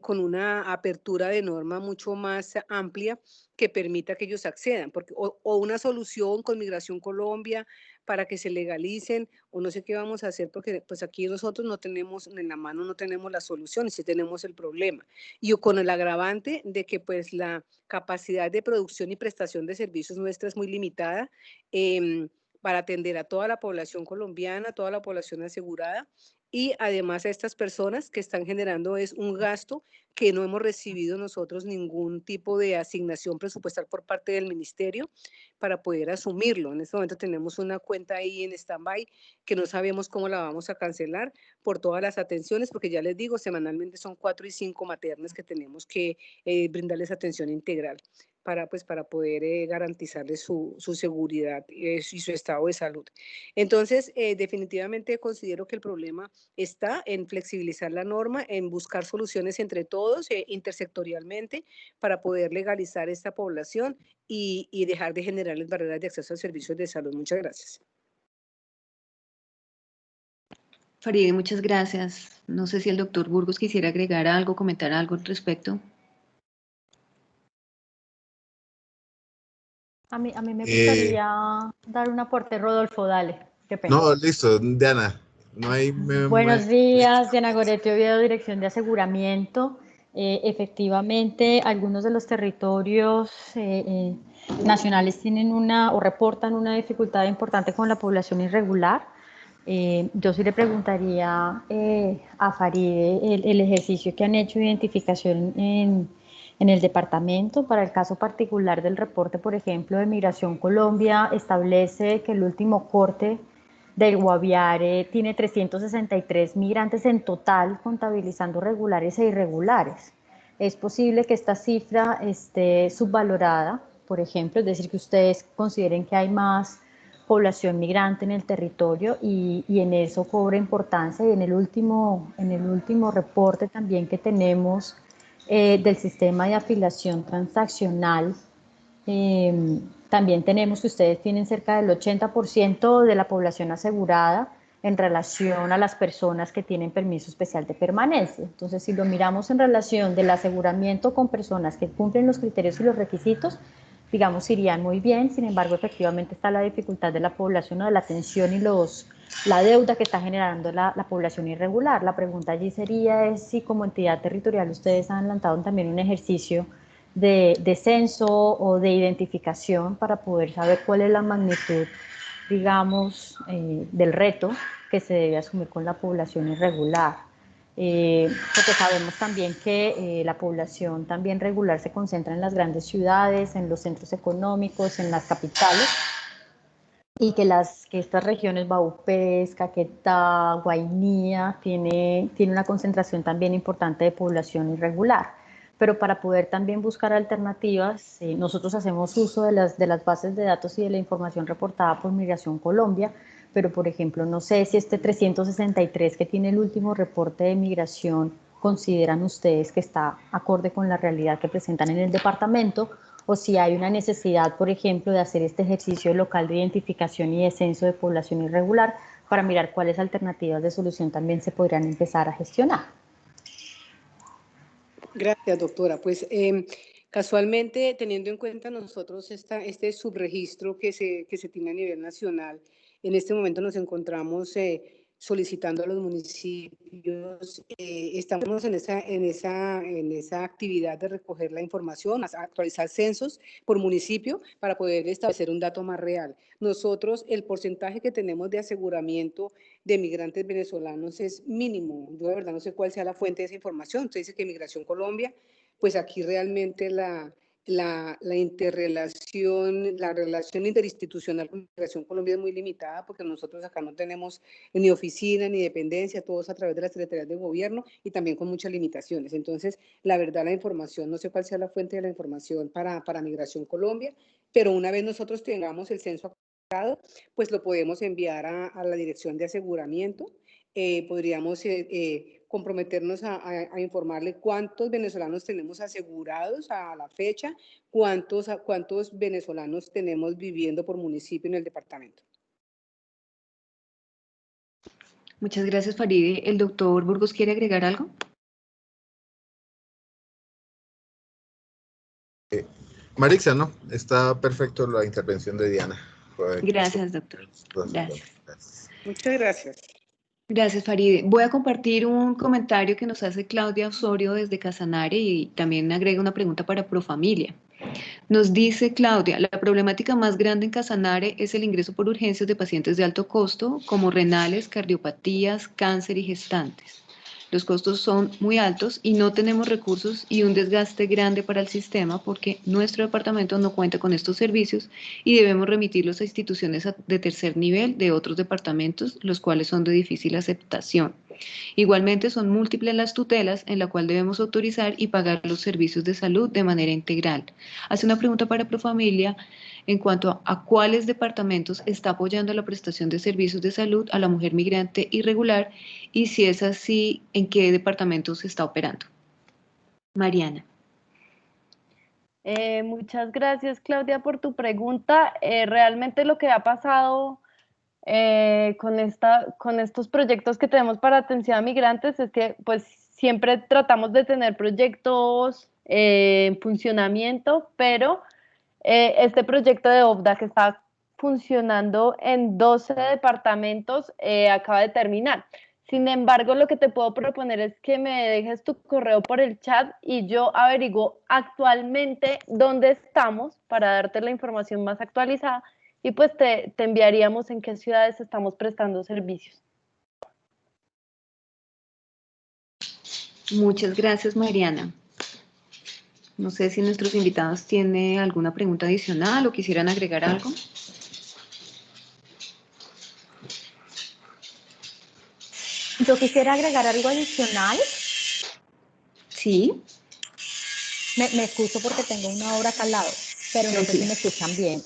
con una apertura de norma mucho más amplia que permita que ellos accedan, porque, o una solución con Migración Colombia para que se legalicen, o no sé qué vamos a hacer, porque pues aquí nosotros no tenemos, en la mano no tenemos la solución, sí tenemos el problema. Y con el agravante de que pues la capacidad de producción y prestación de servicios nuestra es muy limitada, para atender a toda la población colombiana, toda la población asegurada, y además a estas personas que están generando es un gasto que no hemos recibido nosotros ningún tipo de asignación presupuestal por parte del ministerio para poder asumirlo. En este momento tenemos una cuenta ahí en stand-by que no sabemos cómo la vamos a cancelar por todas las atenciones, porque ya les digo, semanalmente son 4 y 5 maternas que tenemos que brindarles atención integral para poder garantizarles su seguridad y su estado de salud. Entonces, definitivamente considero que el problema está en flexibilizar la norma, en buscar soluciones entre todos, intersectorialmente, para poder legalizar esta población y dejar de generarles barreras de acceso a servicios de salud. Muchas gracias. Faride, muchas gracias. No sé si el doctor Burgos quisiera agregar algo, comentar algo al respecto. A mí me gustaría dar un aporte, Rodolfo, dale. Qué pena. No, listo, Diana. No hay, Buenos días, Diana Goretti Oviedo, Dirección de Aseguramiento. Efectivamente, algunos de los territorios nacionales tienen o reportan una dificultad importante con la población irregular. Yo sí le preguntaría a Faride el ejercicio que han hecho de identificación en el departamento. Para el caso particular del reporte, por ejemplo, de Migración Colombia, establece que el último corte del Guaviare tiene 363 migrantes en total, contabilizando regulares e irregulares. Es posible que esta cifra esté subvalorada, por ejemplo, es decir, que ustedes consideren que hay más población migrante en el territorio y en eso cobra importancia. Y en el último reporte también que tenemos del sistema de afiliación transaccional, también tenemos que ustedes tienen cerca del 80% de la población asegurada en relación a las personas que tienen permiso especial de permanencia. Entonces, si lo miramos en relación del aseguramiento con personas que cumplen los criterios y los requisitos, digamos, irían muy bien. Sin embargo, efectivamente está la dificultad de la población o de la atención y la deuda que está generando la población irregular. La pregunta allí sería si como entidad territorial ustedes han lanzado también un ejercicio de censo o de identificación para poder saber cuál es la magnitud, digamos, del reto que se debe asumir con la población irregular. Porque sabemos también que la población también regular se concentra en las grandes ciudades, en los centros económicos, en las capitales, y que estas regiones, Baupés, Caquetá, Guainía, tiene una concentración también importante de población irregular. Pero para poder también buscar alternativas, nosotros hacemos uso de las bases de datos y de la información reportada por Migración Colombia, pero por ejemplo, no sé si este 363 que tiene el último reporte de migración, consideran ustedes que está acorde con la realidad que presentan en el departamento, o si hay una necesidad, por ejemplo, de hacer este ejercicio local de identificación y de censo de población irregular para mirar cuáles alternativas de solución también se podrían empezar a gestionar. Gracias, doctora. Pues casualmente, teniendo en cuenta nosotros este subregistro que se tiene a nivel nacional, en este momento nos encontramos solicitando a los municipios, estamos en esa actividad de recoger la información, actualizar censos por municipio para poder establecer un dato más real. Nosotros, el porcentaje que tenemos de aseguramiento de migrantes venezolanos es mínimo. Yo de verdad no sé cuál sea la fuente de esa información. Usted dice que Migración Colombia, pues aquí realmente la interrelación, la relación interinstitucional con Migración Colombia es muy limitada porque nosotros acá no tenemos ni oficina ni dependencia, todos a través de las secretarías de gobierno y también con muchas limitaciones. Entonces, la verdad, la información, no sé cuál sea la fuente de la información para Migración Colombia, pero una vez nosotros tengamos el censo pues lo podemos enviar a la dirección de aseguramiento. Podríamos comprometernos a informarle cuántos venezolanos tenemos asegurados a la fecha, cuántos venezolanos tenemos viviendo por municipio en el departamento. Muchas gracias, Faride. ¿El doctor Burgos quiere agregar algo? Marixa, no, está perfecto la intervención de Diana. Gracias, doctor. Gracias. Muchas gracias. Gracias, Faride. Voy a compartir un comentario que nos hace Claudia Osorio desde Casanare y también agrega una pregunta para Profamilia. Nos dice Claudia, la problemática más grande en Casanare es el ingreso por urgencias de pacientes de alto costo, como renales, cardiopatías, cáncer y gestantes. Los costos son muy altos y no tenemos recursos y un desgaste grande para el sistema porque nuestro departamento no cuenta con estos servicios y debemos remitirlos a instituciones de tercer nivel de otros departamentos, los cuales son de difícil aceptación. Igualmente son múltiples las tutelas en la cual debemos autorizar y pagar los servicios de salud de manera integral. Hace una pregunta para Profamilia en cuanto a cuáles departamentos está apoyando la prestación de servicios de salud a la mujer migrante irregular y si es así, en qué departamentos se está operando. Mariana. Muchas gracias, Claudia, por tu pregunta. Realmente lo que ha pasado con estos proyectos que tenemos para atención a migrantes es que pues siempre tratamos de tener proyectos en funcionamiento, pero este proyecto de OVDA que está funcionando en 12 departamentos acaba de terminar. Sin embargo, lo que te puedo proponer es que me dejes tu correo por el chat y yo averiguo actualmente dónde estamos para darte la información más actualizada y pues te enviaríamos en qué ciudades estamos prestando servicios. Muchas gracias, Mariana. No sé si nuestros invitados tienen alguna pregunta adicional o quisieran agregar algo. Yo quisiera agregar algo adicional. Sí. Me escucho porque tengo una obra acá al lado, pero no sé si me escuchan bien.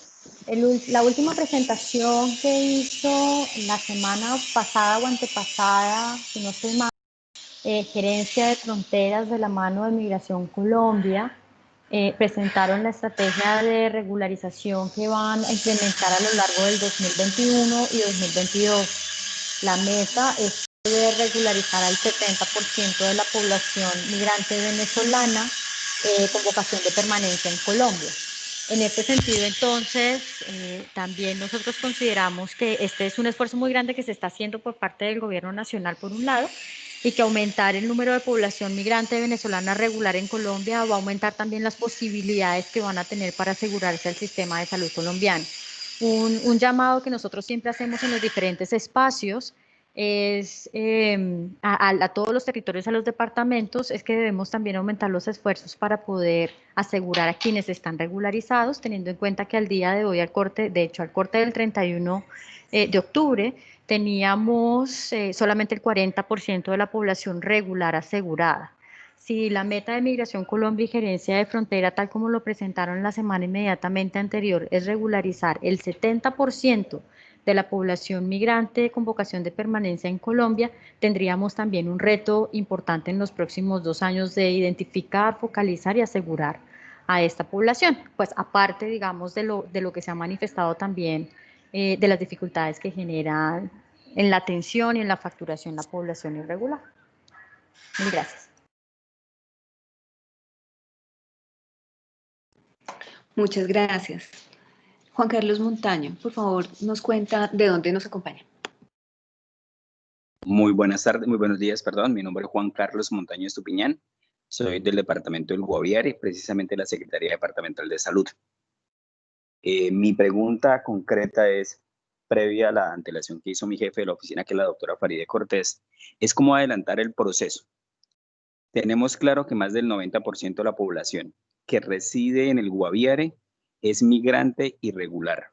La última presentación que hizo la semana pasada o antepasada, si no estoy mal, Gerencia de Fronteras de la mano de Migración Colombia, presentaron la estrategia de regularización que van a implementar a lo largo del 2021 y 2022. La meta es poder regularizar al 70% de la población migrante venezolana con vocación de permanencia en Colombia. En este sentido, entonces, también nosotros consideramos que este es un esfuerzo muy grande que se está haciendo por parte del Gobierno Nacional, por un lado, y que aumentar el número de población migrante venezolana regular en Colombia va a aumentar también las posibilidades que van a tener para asegurarse el sistema de salud colombiano. Un llamado que nosotros siempre hacemos en los diferentes espacios es a todos los territorios, a los departamentos, es que debemos también aumentar los esfuerzos para poder asegurar a quienes están regularizados, teniendo en cuenta que al día de hoy, al corte del 31 de octubre, teníamos solamente el 40% de la población regular asegurada. Si la meta de Migración Colombia y Gerencia de Frontera, tal como lo presentaron la semana inmediatamente anterior, es regularizar el 70% de la población migrante con vocación de permanencia en Colombia, tendríamos también un reto importante en los próximos 2 años de identificar, focalizar y asegurar a esta población. Pues aparte, digamos, de lo que se ha manifestado también de las dificultades que generan en la atención y en la facturación de la población irregular. Mil gracias. Muchas gracias. Juan Carlos Montaño, por favor, nos cuenta de dónde nos acompaña. Muy buenas tardes, muy buenos días, perdón. Mi nombre es Juan Carlos Montaño Estupiñán. Soy del departamento del Guaviare, precisamente la Secretaría Departamental de Salud. Mi pregunta concreta es, previa a la antelación que hizo mi jefe de la oficina, que es la doctora Faride Cortés, es cómo adelantar el proceso. Tenemos claro que más del 90% de la población que reside en el Guaviare es migrante irregular,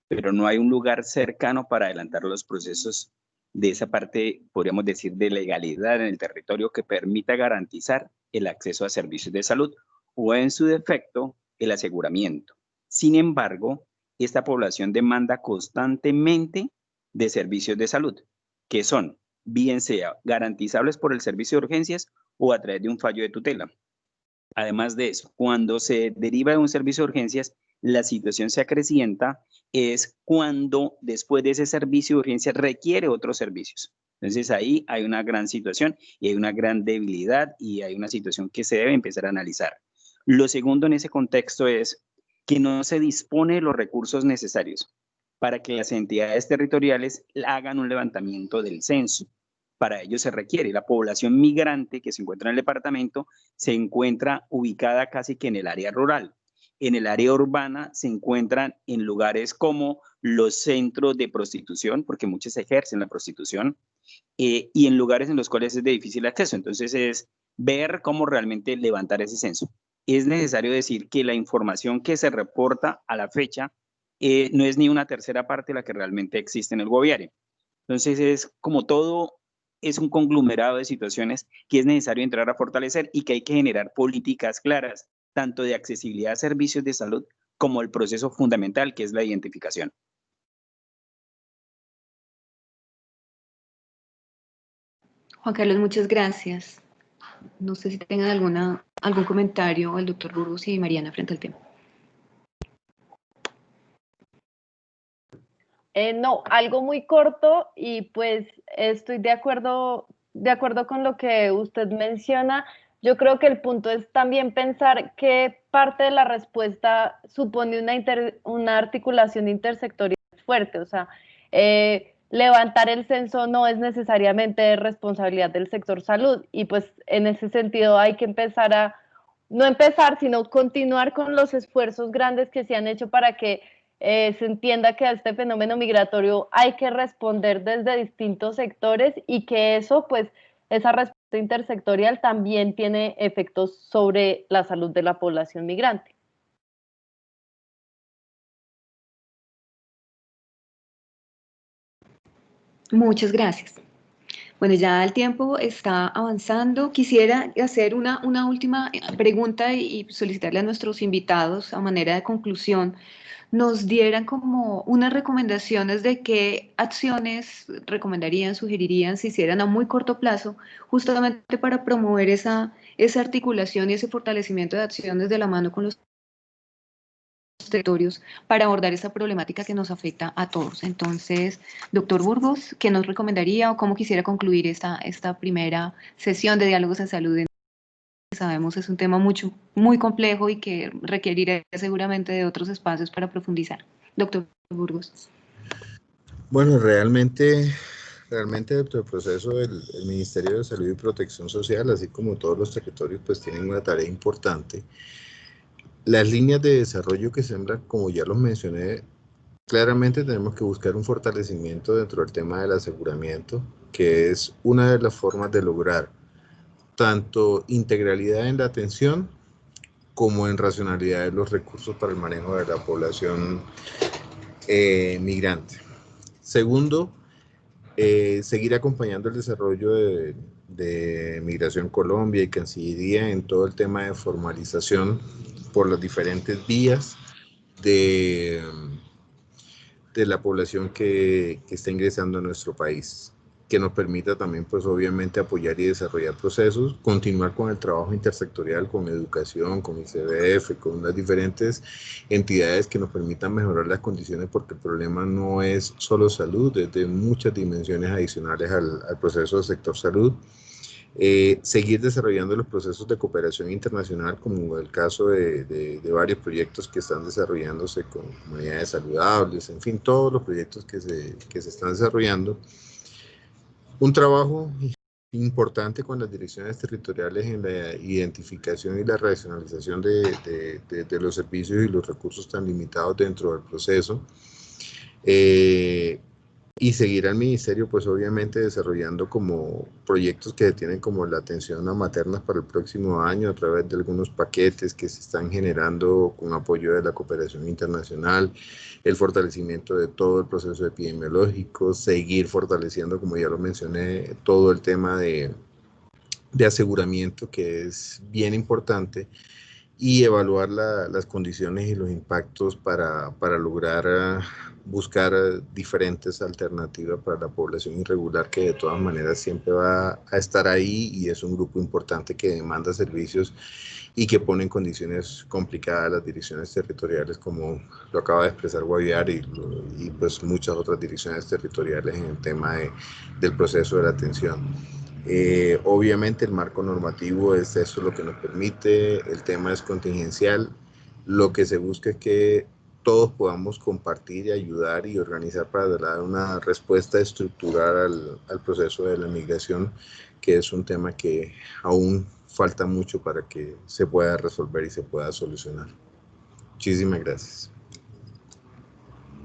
pero no hay un lugar cercano para adelantar los procesos de esa parte, podríamos decir, de legalidad en el territorio que permita garantizar el acceso a servicios de salud o, en su defecto, el aseguramiento. Sin embargo, esta población demanda constantemente de servicios de salud, que son, bien sea garantizables por el servicio de urgencias o a través de un fallo de tutela. Además de eso, cuando se deriva de un servicio de urgencias, la situación se acrecienta es cuando después de ese servicio de urgencias requiere otros servicios. Entonces ahí hay una gran situación y hay una gran debilidad y hay una situación que se debe empezar a analizar. Lo segundo en ese contexto es que no se dispone de los recursos necesarios para que las entidades territoriales hagan un levantamiento del censo. Para ello se requiere la población migrante que se encuentra en el departamento, se encuentra ubicada casi que en el área rural. En el área urbana se encuentran en lugares como los centros de prostitución, porque muchos ejercen la prostitución, y en lugares en los cuales es de difícil acceso. Entonces es ver cómo realmente levantar ese censo. Es necesario decir que la información que se reporta a la fecha no es ni una tercera parte de la que realmente existe en el Guaviare. Entonces es como todo, es un conglomerado de situaciones que es necesario entrar a fortalecer y que hay que generar políticas claras, tanto de accesibilidad a servicios de salud como el proceso fundamental que es la identificación. Juan Carlos, muchas gracias. No sé si tengan algún comentario el doctor Burgos y Mariana frente al tema. No, algo muy corto y pues estoy de acuerdo con lo que usted menciona. Yo creo que el punto es también pensar que parte de la respuesta supone una articulación intersectorial fuerte, o sea, levantar el censo no es necesariamente responsabilidad del sector salud y pues en ese sentido hay que sino continuar con los esfuerzos grandes que se han hecho para que se entienda que a este fenómeno migratorio hay que responder desde distintos sectores y que eso, pues, esa respuesta intersectorial también tiene efectos sobre la salud de la población migrante. Muchas gracias. Bueno, ya el tiempo está avanzando. Quisiera hacer una última pregunta y solicitarle a nuestros invitados, a manera de conclusión, nos dieran como unas recomendaciones de qué acciones recomendarían, sugerirían, se hicieran a muy corto plazo, justamente para promover esa articulación y ese fortalecimiento de acciones de la mano con los territorios para abordar esa problemática que nos afecta a todos. Entonces, doctor Burgos, ¿qué nos recomendaría o cómo quisiera concluir esta primera sesión de diálogos en salud? Sabemos es un tema muy complejo y que requerirá seguramente de otros espacios para profundizar. Doctor Burgos. Bueno, realmente dentro del proceso el Ministerio de Salud y Protección Social, así como todos los territorios, pues tienen una tarea importante. Las líneas de desarrollo que sembran, como ya los mencioné, claramente tenemos que buscar un fortalecimiento dentro del tema del aseguramiento, que es una de las formas de lograr tanto integralidad en la atención como en racionalidad de los recursos para el manejo de la población migrante. Segundo, seguir acompañando el desarrollo de Migración Colombia y Cancillería en todo el tema de formalización por las diferentes vías de la población que está ingresando a nuestro país. que nos permita también, pues obviamente, apoyar y desarrollar procesos, continuar con el trabajo intersectorial, con educación, con ICBF, con las diferentes entidades que nos permitan mejorar las condiciones, porque el problema no es solo salud, es de muchas dimensiones adicionales al proceso del sector salud. Seguir desarrollando los procesos de cooperación internacional, como el caso de varios proyectos que están desarrollándose con comunidades saludables, en fin, todos los proyectos que se están desarrollando. Un trabajo importante con las direcciones territoriales en la identificación y la racionalización de los servicios y los recursos tan limitados dentro del proceso. Y seguir al ministerio, pues obviamente desarrollando como proyectos que tienen como la atención a maternas para el próximo año a través de algunos paquetes que se están generando con apoyo de la cooperación internacional, el fortalecimiento de todo el proceso epidemiológico, seguir fortaleciendo, como ya lo mencioné, todo el tema de aseguramiento, que es bien importante, y evaluar las condiciones y los impactos para lograr buscar diferentes alternativas para la población irregular, que de todas maneras siempre va a estar ahí y es un grupo importante que demanda servicios y que pone en condiciones complicadas las direcciones territoriales, como lo acaba de expresar Guaviare y pues muchas otras direcciones territoriales en el tema del proceso de la atención. Obviamente el marco normativo es eso lo que nos permite, el tema es contingencial, lo que se busca es que todos podamos compartir y ayudar y organizar para dar una respuesta estructural al proceso de la migración, que es un tema que aún falta mucho para que se pueda resolver y se pueda solucionar. Muchísimas gracias.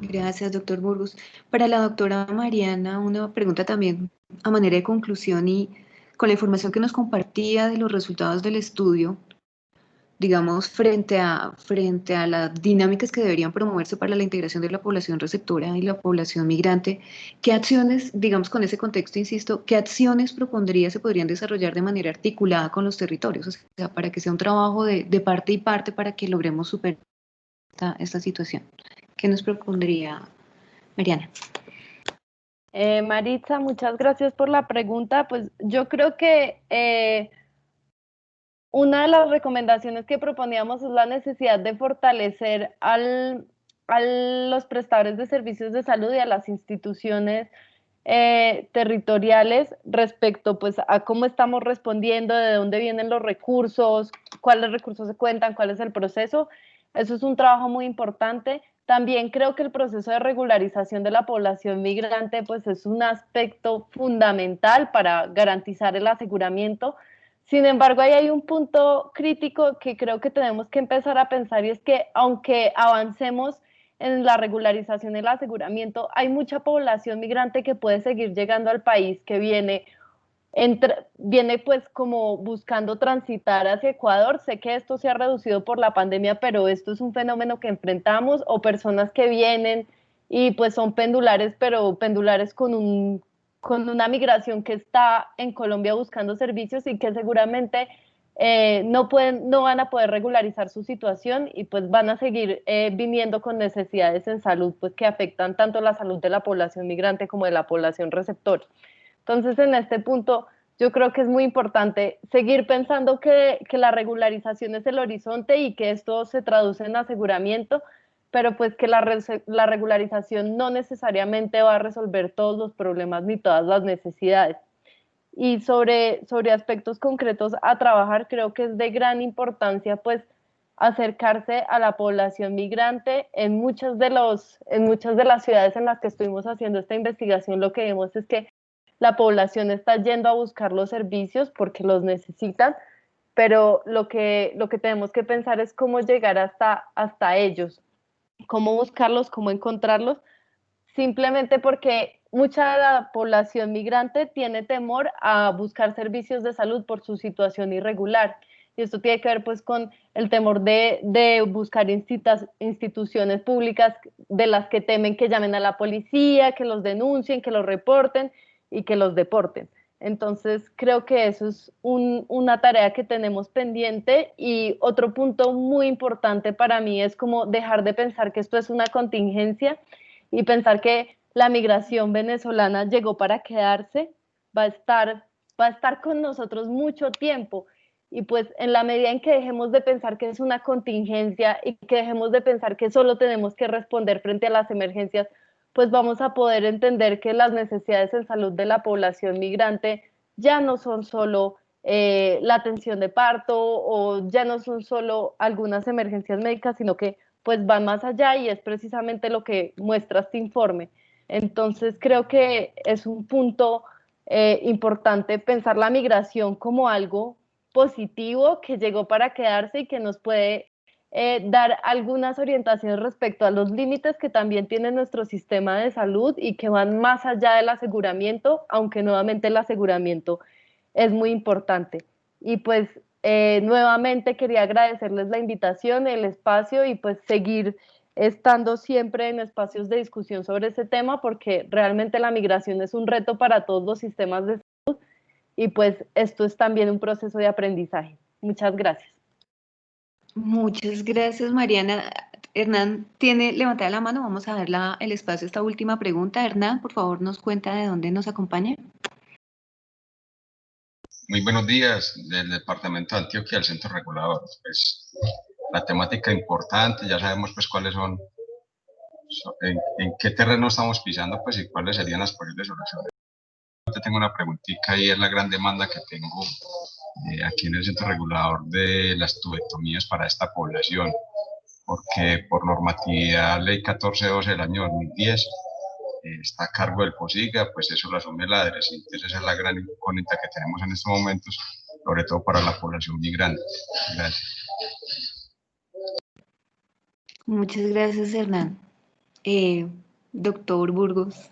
Gracias, doctor Burgos. Para la doctora Mariana, una pregunta también a manera de conclusión y con la información que nos compartía de los resultados del estudio, digamos, frente a las dinámicas que deberían promoverse para la integración de la población receptora y la población migrante, ¿qué acciones, digamos, con ese contexto, insisto, qué acciones propondría se podrían desarrollar de manera articulada con los territorios? O sea, para que sea un trabajo de parte y parte para que logremos superar esta situación. ¿Qué nos propondría Mariana? Maritza, muchas gracias por la pregunta. Pues yo creo que una de las recomendaciones que proponíamos es la necesidad de fortalecer a los prestadores de servicios de salud y a las instituciones territoriales respecto pues a cómo estamos respondiendo, de dónde vienen los recursos, cuáles recursos se cuentan, cuál es el proceso. Eso es un trabajo muy importante. También creo que el proceso de regularización de la población migrante pues es un aspecto fundamental para garantizar el aseguramiento. Sin embargo, ahí hay un punto crítico que creo que tenemos que empezar a pensar, y es que aunque avancemos en la regularización y el aseguramiento, hay mucha población migrante que puede seguir llegando al país, que viene pues como buscando transitar hacia Ecuador. Sé que esto se ha reducido por la pandemia, pero esto es un fenómeno que enfrentamos, o personas que vienen y pues son pendulares, pero pendulares con una migración que está en Colombia buscando servicios y que seguramente no van a poder regularizar su situación y pues van a seguir viniendo con necesidades en salud pues que afectan tanto la salud de la población migrante como de la población receptora. Entonces, en este punto, yo creo que es muy importante seguir pensando que la regularización es el horizonte y que esto se traduce en aseguramiento, pero pues que la regularización no necesariamente va a resolver todos los problemas ni todas las necesidades. Y sobre aspectos concretos a trabajar, creo que es de gran importancia pues acercarse a la población migrante. En muchas de las ciudades en las que estuvimos haciendo esta investigación, lo que vemos es que la población está yendo a buscar los servicios porque los necesitan, pero lo que tenemos que pensar es cómo llegar hasta ellos, cómo buscarlos, cómo encontrarlos, simplemente porque mucha de la población migrante tiene temor a buscar servicios de salud por su situación irregular. Y esto tiene que ver pues con el temor de buscar instituciones públicas de las que temen que llamen a la policía, que los denuncien, que los reporten y que los deporten. Entonces creo que eso es una tarea que tenemos pendiente. Y otro punto muy importante para mí es como dejar de pensar que esto es una contingencia y pensar que la migración venezolana llegó para quedarse, va a estar con nosotros mucho tiempo. Y pues en la medida en que dejemos de pensar que es una contingencia y que dejemos de pensar que solo tenemos que responder frente a las emergencias, pues vamos a poder entender que las necesidades en salud de la población migrante ya no son solo la atención de parto o ya no son solo algunas emergencias médicas, sino que pues van más allá y es precisamente lo que muestra este informe. Entonces creo que es un punto importante pensar la migración como algo positivo que llegó para quedarse y que nos puede dar algunas orientaciones respecto a los límites que también tiene nuestro sistema de salud y que van más allá del aseguramiento, aunque nuevamente el aseguramiento es muy importante. Y pues nuevamente quería agradecerles la invitación, el espacio y pues seguir estando siempre en espacios de discusión sobre ese tema, porque realmente la migración es un reto para todos los sistemas de salud y pues esto es también un proceso de aprendizaje. Muchas gracias. Muchas gracias, Mariana. Hernán tiene levantada la mano, vamos a dar el espacio a esta última pregunta. Hernán, por favor, nos cuenta de dónde nos acompaña. Muy buenos días, del Departamento de Antioquia, del Centro Regulador. Pues, la temática importante, ya sabemos pues cuáles son, en qué terreno estamos pisando pues y cuáles serían las posibles soluciones. Yo tengo una preguntita y es la gran demanda que tengo aquí en el Centro Regulador de las tubectomías para esta población, porque por normatividad Ley 1412 del año 2010 está a cargo del POSIGA, pues eso lo asume la ADRES, entonces esa es la gran incógnita que tenemos en estos momentos, sobre todo para la población migrante. Gracias. Muchas gracias, Hernán. Doctor Burgos,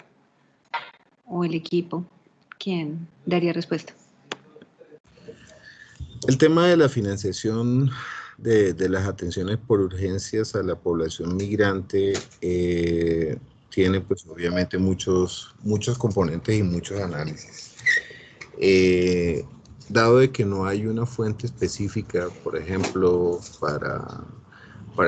o el equipo, ¿quién daría respuesta? El tema de la financiación de las atenciones por urgencias a la población migrante tiene pues obviamente muchos componentes y muchos análisis. Dado de que no hay una fuente específica, por ejemplo, para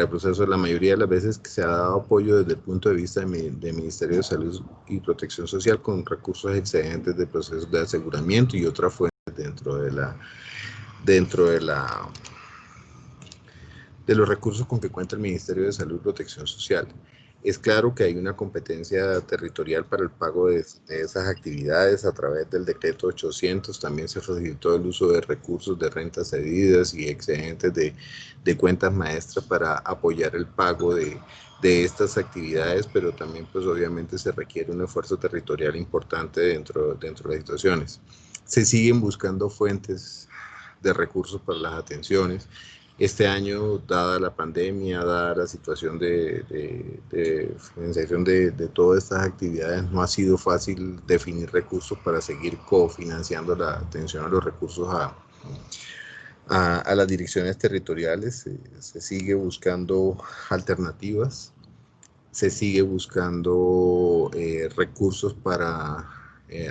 el proceso, la mayoría de las veces que se ha dado apoyo desde el punto de vista del Ministerio de Salud y Protección Social con recursos excedentes de procesos de aseguramiento y otras fuentes dentro de los recursos con que cuenta el Ministerio de Salud y Protección Social. Es claro que hay una competencia territorial para el pago de esas actividades a través del decreto 800. También se facilitó el uso de recursos de rentas cedidas y excedentes de cuentas maestras para apoyar el pago de estas actividades, pero también pues obviamente se requiere un esfuerzo territorial importante dentro de las situaciones. Se siguen buscando fuentes de recursos para las atenciones. Este año, dada la pandemia, dada la situación de financiación de todas estas actividades, no ha sido fácil definir recursos para seguir cofinanciando la atención a los recursos a las direcciones territoriales. Se sigue buscando alternativas, se sigue buscando recursos para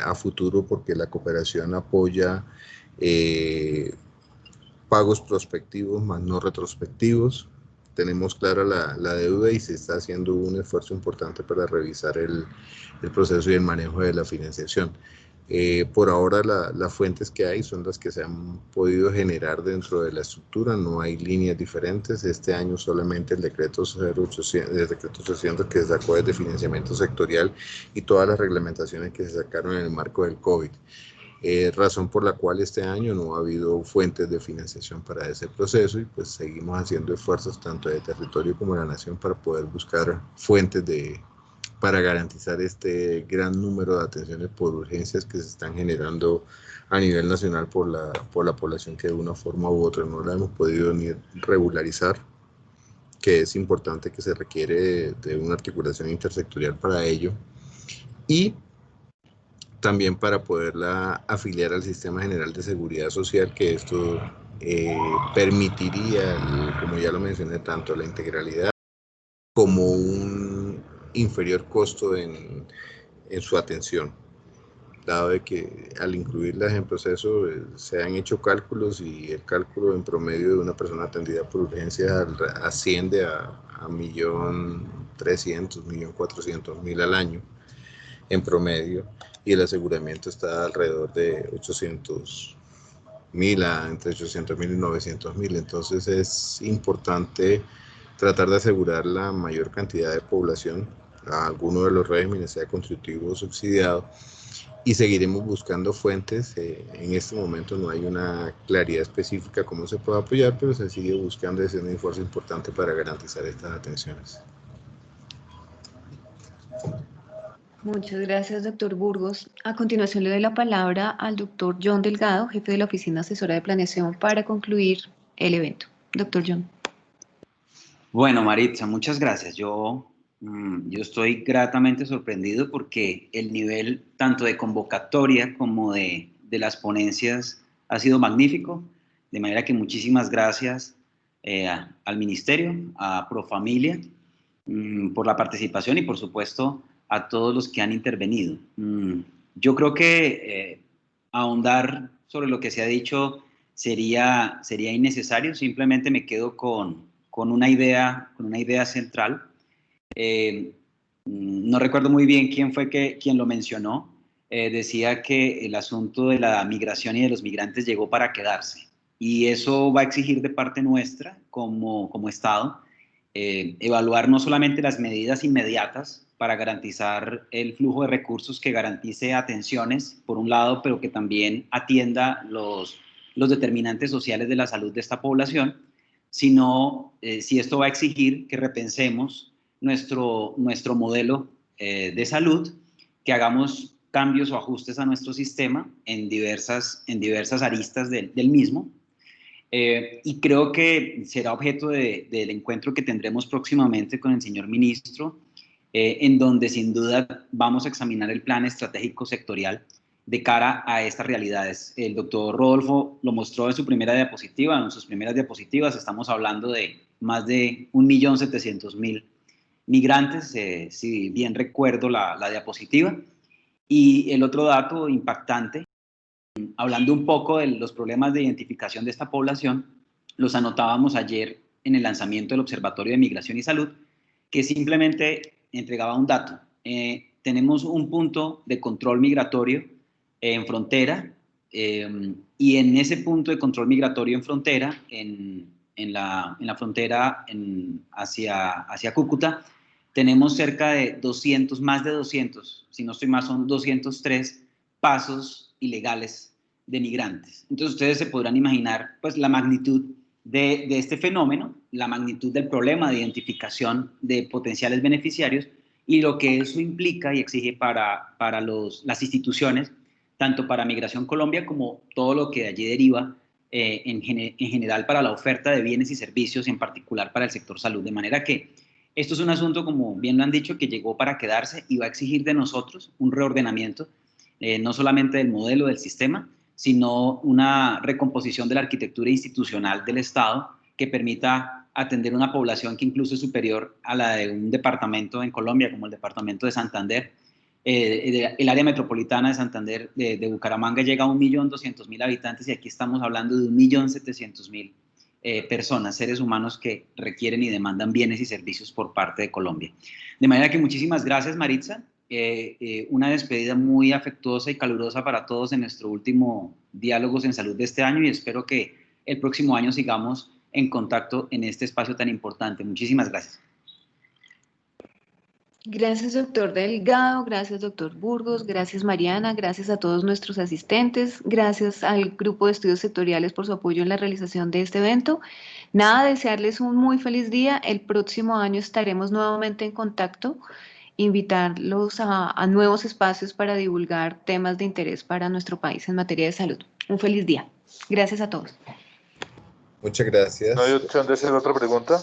a futuro, porque la cooperación apoya pagos prospectivos más no retrospectivos. Tenemos clara la deuda y se está haciendo un esfuerzo importante para revisar el proceso y el manejo de la financiación. Por ahora las fuentes que hay son las que se han podido generar dentro de la estructura, no hay líneas diferentes. Este año solamente el decreto 800 que se sacó desde financiamiento sectorial y todas las reglamentaciones que se sacaron en el marco del COVID. Razón por la cual este año no ha habido fuentes de financiación para ese proceso y pues seguimos haciendo esfuerzos tanto de territorio como de la nación para poder buscar fuentes para garantizar este gran número de atenciones por urgencias que se están generando a nivel nacional por la población que de una forma u otra no la hemos podido ni regularizar, que es importante, que se requiere de una articulación intersectorial para ello, y también para poderla afiliar al Sistema General de Seguridad Social, que esto permitiría, como ya lo mencioné, tanto la integralidad como un inferior costo en su atención, dado de que al incluirlas en proceso se han hecho cálculos y el cálculo en promedio de una persona atendida por urgencia asciende a 1.300.000, 1.400.000 al año. en promedio, y el aseguramiento está alrededor de 800.000 entre 800.000 y 900.000. Entonces es importante tratar de asegurar la mayor cantidad de población a alguno de los regímenes, sea contributivo o subsidiado, y seguiremos buscando fuentes. En este momento no hay una claridad específica cómo se puede apoyar, pero se sigue buscando y haciendo un esfuerzo importante para garantizar estas atenciones. Muchas gracias, doctor Burgos. A continuación le doy la palabra al doctor John Delgado, jefe de la Oficina Asesora de Planeación, para concluir el evento. Doctor John. Bueno, Maritza, muchas gracias. Yo estoy gratamente sorprendido porque el nivel tanto de convocatoria como de las ponencias ha sido magnífico, de manera que muchísimas gracias al Ministerio, a Profamilia, por la participación y por supuesto a todos los que han intervenido. Yo creo que ahondar sobre lo que se ha dicho sería innecesario, simplemente me quedo con una idea central. No recuerdo muy bien quién fue quien lo mencionó, decía que el asunto de la migración y de los migrantes llegó para quedarse, y eso va a exigir de parte nuestra como Estado evaluar no solamente las medidas inmediatas para garantizar el flujo de recursos que garantice atenciones, por un lado, pero que también atienda los determinantes sociales de la salud de esta población, sino si esto va a exigir que repensemos nuestro modelo de salud, que hagamos cambios o ajustes a nuestro sistema en diversas aristas del mismo. Y creo que será objeto del encuentro que tendremos próximamente con el señor ministro, en donde sin duda vamos a examinar el plan estratégico sectorial de cara a estas realidades. El doctor Rodolfo lo mostró en su primera diapositiva, en sus primeras diapositivas estamos hablando de más de 1.700.000 migrantes, si bien recuerdo la diapositiva. Y el otro dato impactante, hablando un poco de los problemas de identificación de esta población, los anotábamos ayer en el lanzamiento del Observatorio de Migración y Salud, que simplemente entregaba un dato. Tenemos un punto de control migratorio en frontera, y en ese punto de control migratorio en frontera, en la frontera hacia Cúcuta, tenemos cerca de 200, más de 200, si no estoy mal, son 203 pasos ilegales de migrantes. Entonces ustedes se podrán imaginar pues la magnitud de este fenómeno, la magnitud del problema de identificación de potenciales beneficiarios y lo que eso implica y exige para las instituciones, tanto para Migración Colombia como todo lo que de allí deriva en general para la oferta de bienes y servicios, en particular para el sector salud. De manera que esto es un asunto, como bien lo han dicho, que llegó para quedarse y va a exigir de nosotros un reordenamiento, no solamente del modelo del sistema, sino una recomposición de la arquitectura institucional del Estado que permita atender una población que incluso es superior a la de un departamento en Colombia, como el departamento de Santander. El área metropolitana de Santander, de Bucaramanga, llega a 1.200.000 habitantes y aquí estamos hablando de 1.700.000 personas, seres humanos que requieren y demandan bienes y servicios por parte de Colombia. De manera que muchísimas gracias, Maritza. Una despedida muy afectuosa y calurosa para todos en nuestro último Diálogos en Salud de este año, y espero que el próximo año sigamos en contacto en este espacio tan importante. Muchísimas gracias. Gracias, doctor Delgado, gracias, doctor Burgos, gracias, Mariana, gracias a todos nuestros asistentes, gracias al Grupo de Estudios Sectoriales por su apoyo en la realización de este evento. Nada, desearles un muy feliz día. El próximo año estaremos nuevamente en contacto, invitarlos a nuevos espacios para divulgar temas de interés para nuestro país en materia de salud. Un feliz día. Gracias a todos. Muchas gracias. ¿No hay opción de hacer otra pregunta?